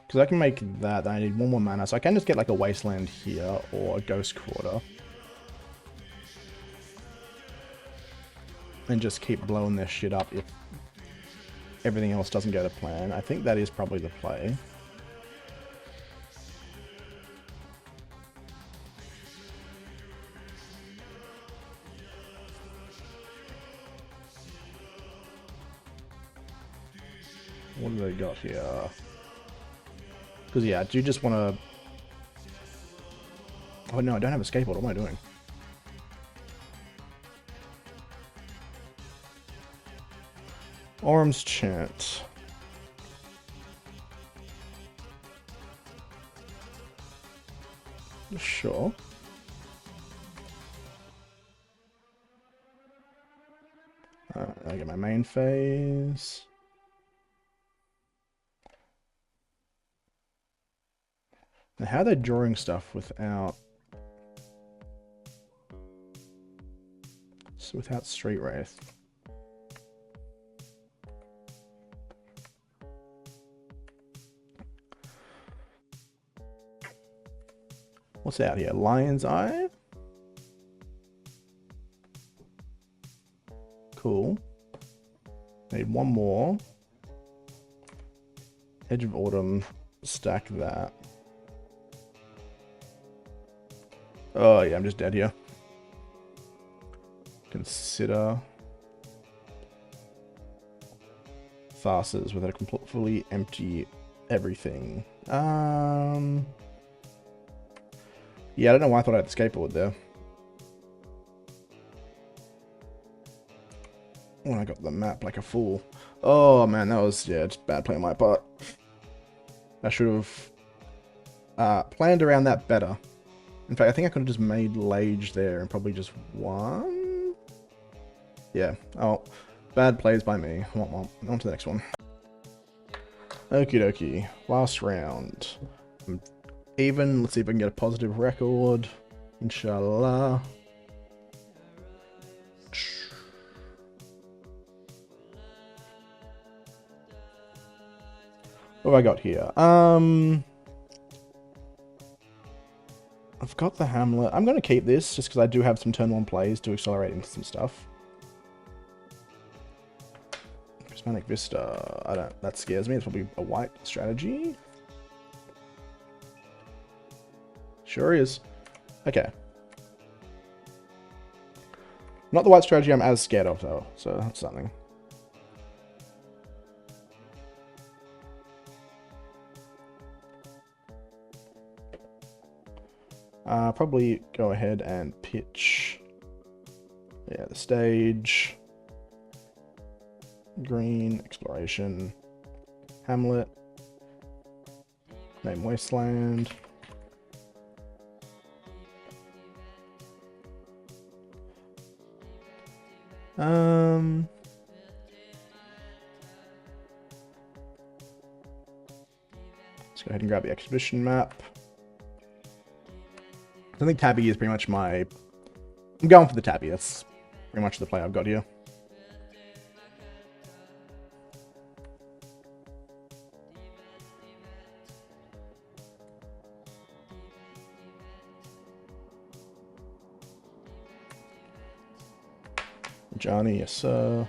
Because I can make that, then I need one more mana, so I can just get like a wasteland here, or a ghost quarter. And just keep blowing their shit up if everything else doesn't go to plan. I think that is probably the play. What do they got here? Because, yeah, I do just want to... Oh, no, I don't have a skateboard. What am I doing? Orm's Chant. Sure. I get my main phase. Now, how are they drawing stuff without Street Wraith? What's out here? Lion's Eye? Cool. Need one more. Edge of Autumn. Stack that. Oh yeah, I'm just dead here. Consider Farces with a completely empty everything. Yeah, I don't know why I thought I had the skateboard there. When I got the map like a fool. Oh man, that was, yeah, just bad play on my part. I should have planned around that better. In fact, I think I could have just made Lage there and probably just won. Yeah, oh, bad plays by me. On to the next one. Okie dokie, last round. I'm even, let's see if I can get a positive record. Inshallah. What have I got here? I've got the Hamlet. I'm going to keep this just because I do have some turn 1 plays to accelerate into some stuff. Prismatic Vista. That scares me. It's probably a white strategy. Sure is. Okay. Not the white strategy I'm as scared of, though, so that's something. Probably go ahead and pitch. Yeah, the stage. Green, exploration. Hamlet. Name Wasteland. Let's go ahead and grab the exhibition map. I think Tabby is pretty much my... I'm going for the Tabby. That's pretty much the play I've got here. Johnny, yes sir.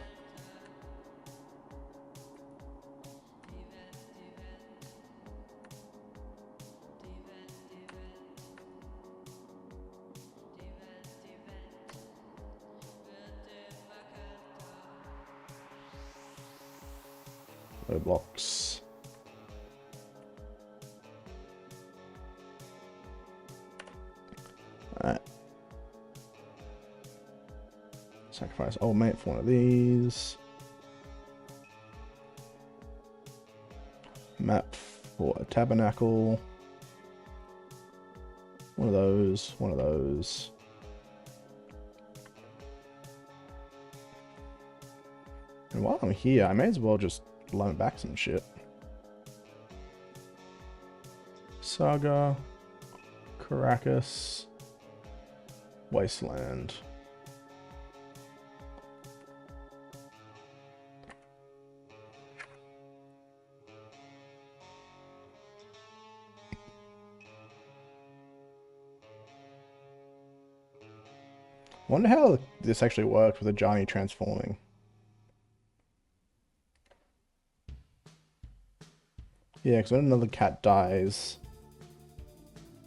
Blocks. Alright. Sacrifice old mate for one of these. Map for a tabernacle. One of those, one of those. And while I'm here, I may as well just loan back some shit. Saga, Caracas, Wasteland. I wonder how this actually worked with Ajani transforming. Yeah, because when another cat dies,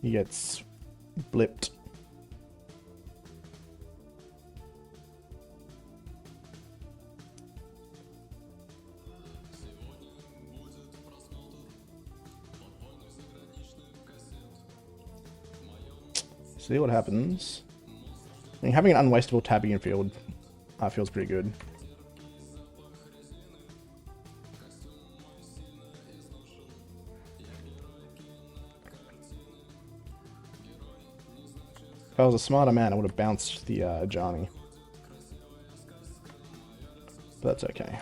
he gets blipped. See what happens. I mean, having an unwastable tabby in field feels pretty good. If I was a smarter man, I would have bounced the Ajani. But that's okay.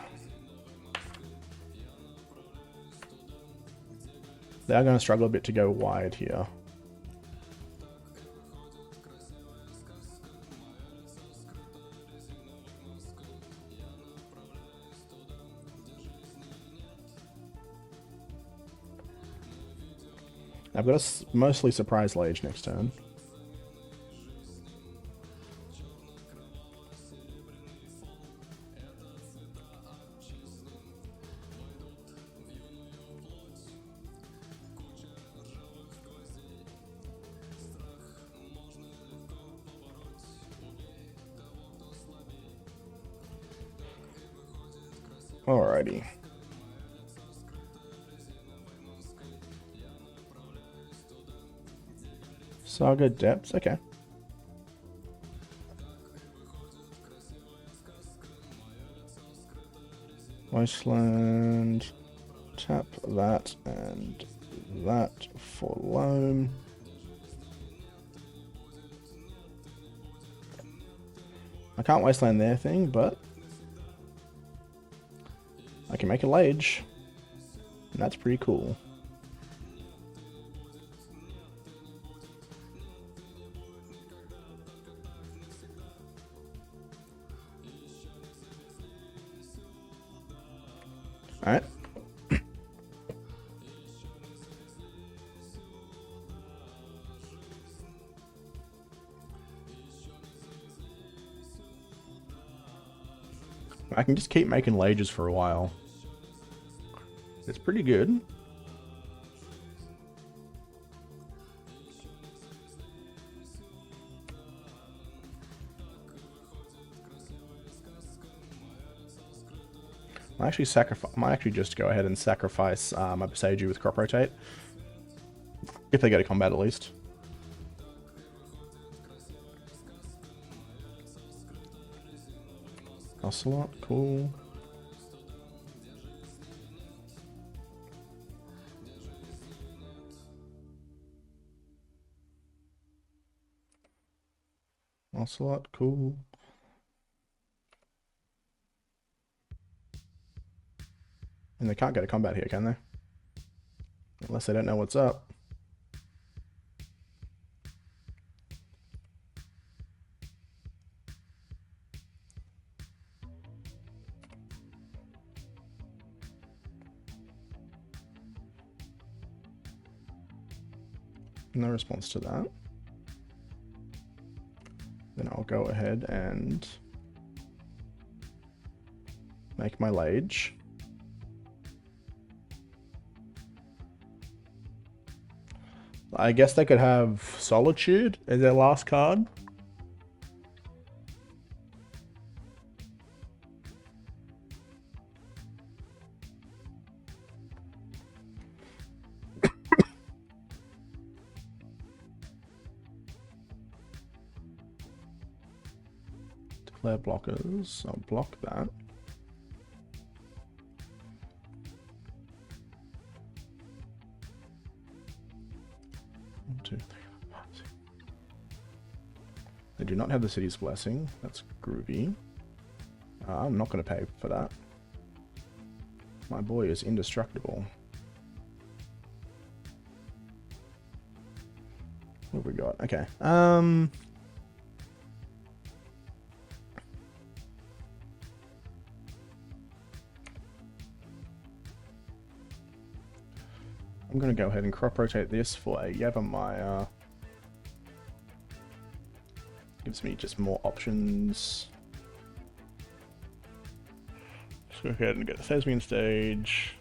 They are going to struggle a bit to go wide here. I've got a mostly surprise Lage next turn. Alrighty. Saga Depths, okay. Wasteland. Tap that and that for loan. I can't wasteland their thing, but I can make a Lage. And that's pretty cool. Alright. I can just keep making Lages for a while. It's pretty good. I might actually just go ahead and sacrifice my Beseiju with Crop Rotate. If they go to combat at least. Ocelot, cool. Ocelot, cool. And they can't go to combat here, can they? Unless they don't know what's up. No response to that. Then I'll go ahead and make my Lage. I guess they could have Solitude as their last card. Declare blockers. I'll block that. One, two, three, four, five, six. They do not have the city's blessing. That's groovy. I'm not going to pay for that. My boy is indestructible. What have we got? Okay. I'm gonna go ahead and crop rotate this for a Yavimaya. Gives me just more options. Let's go ahead and get the Thespian stage.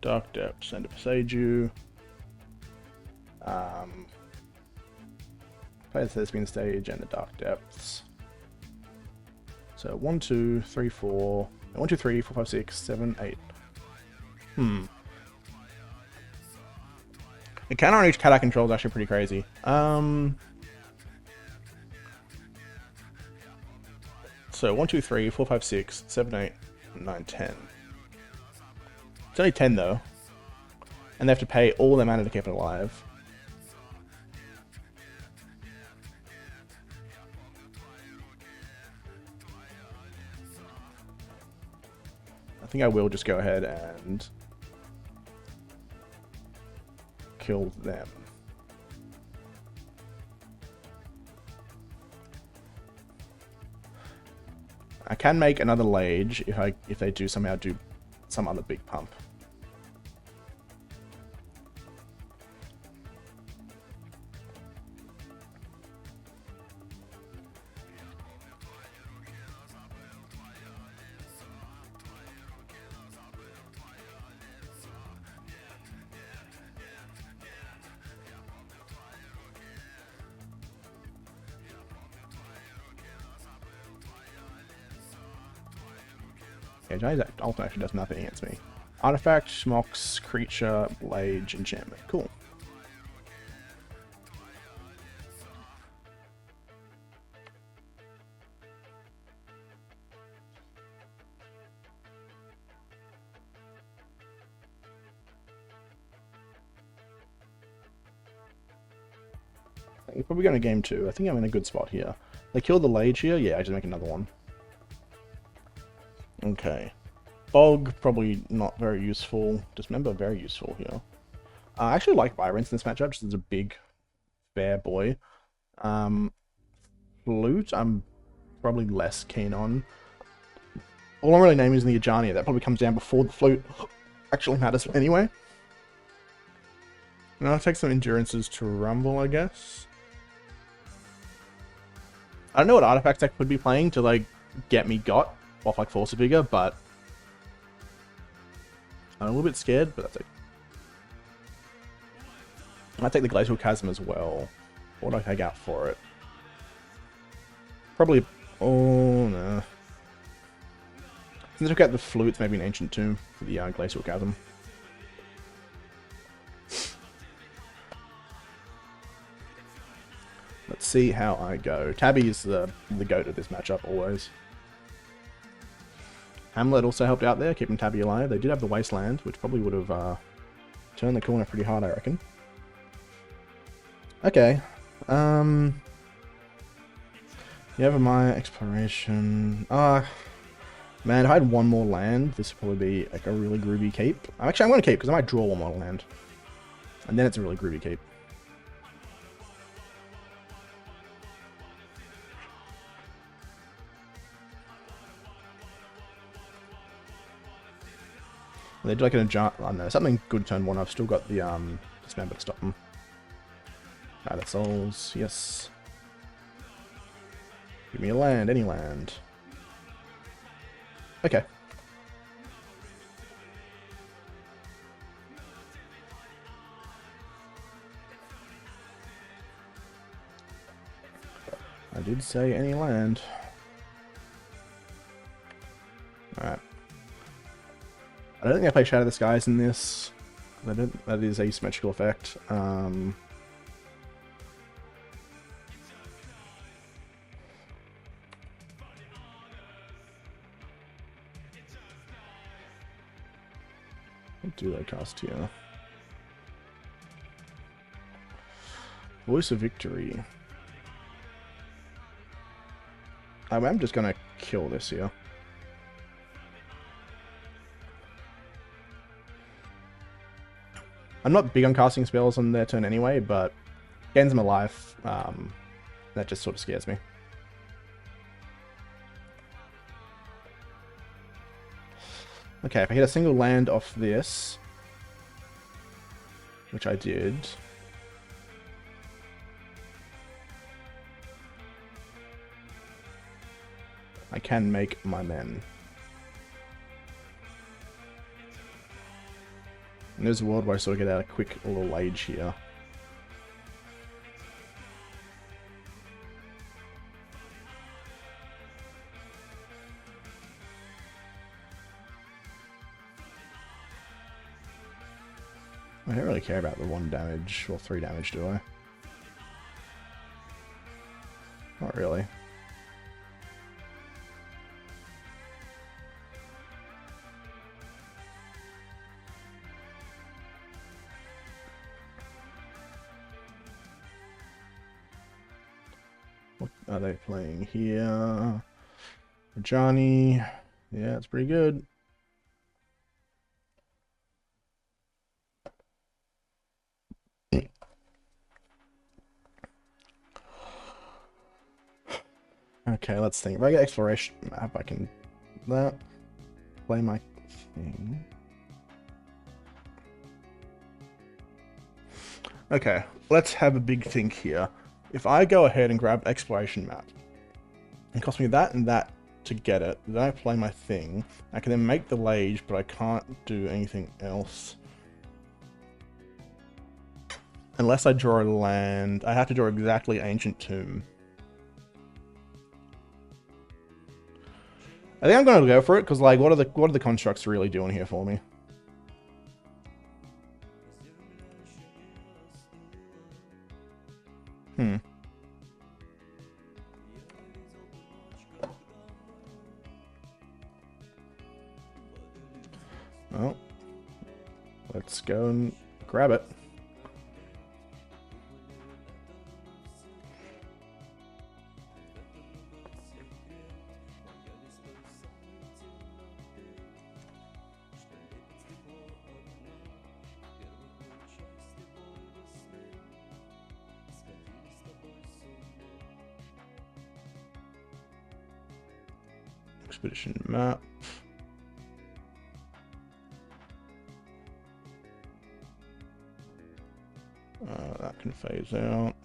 Dark Depths, Send for Seiju. Play the Thespian stage and the Dark Depths. So 1, 2, 3, 4. 1, 2, 3, 4, 5, 6, 7, 8. The counter on each card I control is actually pretty crazy. So 1, 2, 3, 4, 5, 6, 7, 8, 9, 10. It's only 10 though. And they have to pay all their mana to keep it alive. I think I will just go ahead and kill them. I can make another Lage if they do somehow do some other big pump. Okay, Johnny's ultimate actually does nothing against me. Artifact, Schmox, Creature, Lage, Enchantment. Cool. You're probably going to game 2. I think I'm in a good spot here. They killed the Lage here? Yeah, I just make another one. Okay. Bog, probably not very useful. Dismember, very useful here. I actually like Byron's in this matchup, just as a big, fair boy. Flute, I'm probably less keen on. All I'm really naming is the Ajania. That probably comes down before the Flute actually matters anyway. And I'll take some Endurances to Rumble, I guess. I don't know what artifacts I could be playing to, like, get me got off, like, Force Vigor, but I'm a little bit scared, but that's it. I might take the Glacial Chasm as well. What do I take out for it? Probably... Oh, no. Since I took out the Flutes, maybe an Ancient Tomb for the Glacial Chasm. Let's see how I go. Tabby is the goat of this matchup, always. Hamlet also helped out there, keeping Tabby alive. They did have the Wasteland, which probably would have turned the corner pretty hard, I reckon. Okay. You have my Exploration. Man, if I had one more land, this would probably be like a really groovy keep. Actually, I'm going to keep, because I might draw one more land. And then it's a really groovy keep. They do like an adjust. I don't know, something good turn 1. I've still got the Dismember to stop them. Alright, Souls, yes. Give me a land, any land. Okay. I did say any land. Alright. I don't think I play Shadow of the Skies in this. That is a symmetrical effect. What do they cost here? Voice of Victory. I'm just gonna kill this here. I'm not big on casting spells on their turn anyway, but gains them a life. That just sort of scares me. Okay, if I hit a single land off this, which I did, I can make my men. And there's a world where I sort of get out a quick little age here. I don't really care about the 1 damage or 3 damage, do I? Not really. What are they playing here? Johnny. Yeah, it's pretty good. Okay, let's think. If I get exploration map, I can play my thing. Okay, let's have a big think here. If I go ahead and grab exploration map, it costs me that and that to get it. Then I play my thing. I can then make the Lage, but I can't do anything else. Unless I draw a land. I have to draw exactly Ancient Tomb. I think I'm going to go for it, because like, what are the constructs really doing here for me? Well, let's go and grab it. Expedition map. That can phase out.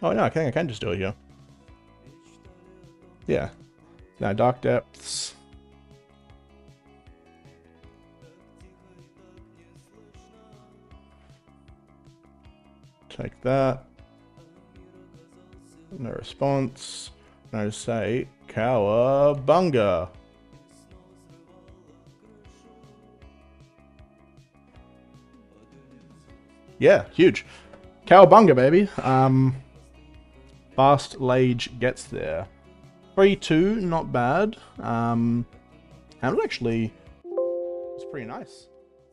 Oh no, I can just do it here. Yeah. Now Dark Depths. Take that. No response. No say. Cowabunga. Yeah, huge. Cowabunga, baby. Fast Lage gets there. 3-2, not bad. Hamlet actually was pretty nice.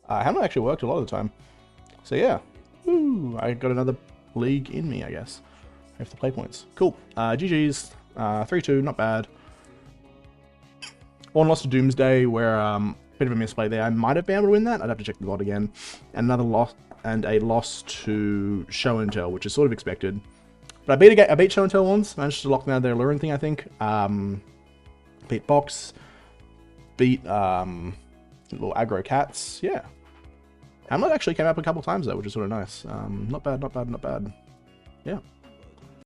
Hamlet actually worked a lot of the time. So yeah. Ooh, I got another league in me, I guess. I have the play points. Cool. GG's. 3-2, not bad. One loss to Doomsday, where bit of a misplay there. I might have been able to win that. I'd have to check the VOD again. Another loss and a loss to Show and Tell, which is sort of expected. But I beat Show and Tell once. Managed to lock down their luring thing, I think. Beat Box. Beat little aggro cats. Yeah. Hamlet actually came up a couple times though, which is sort of nice. Not bad, not bad, not bad. Yeah.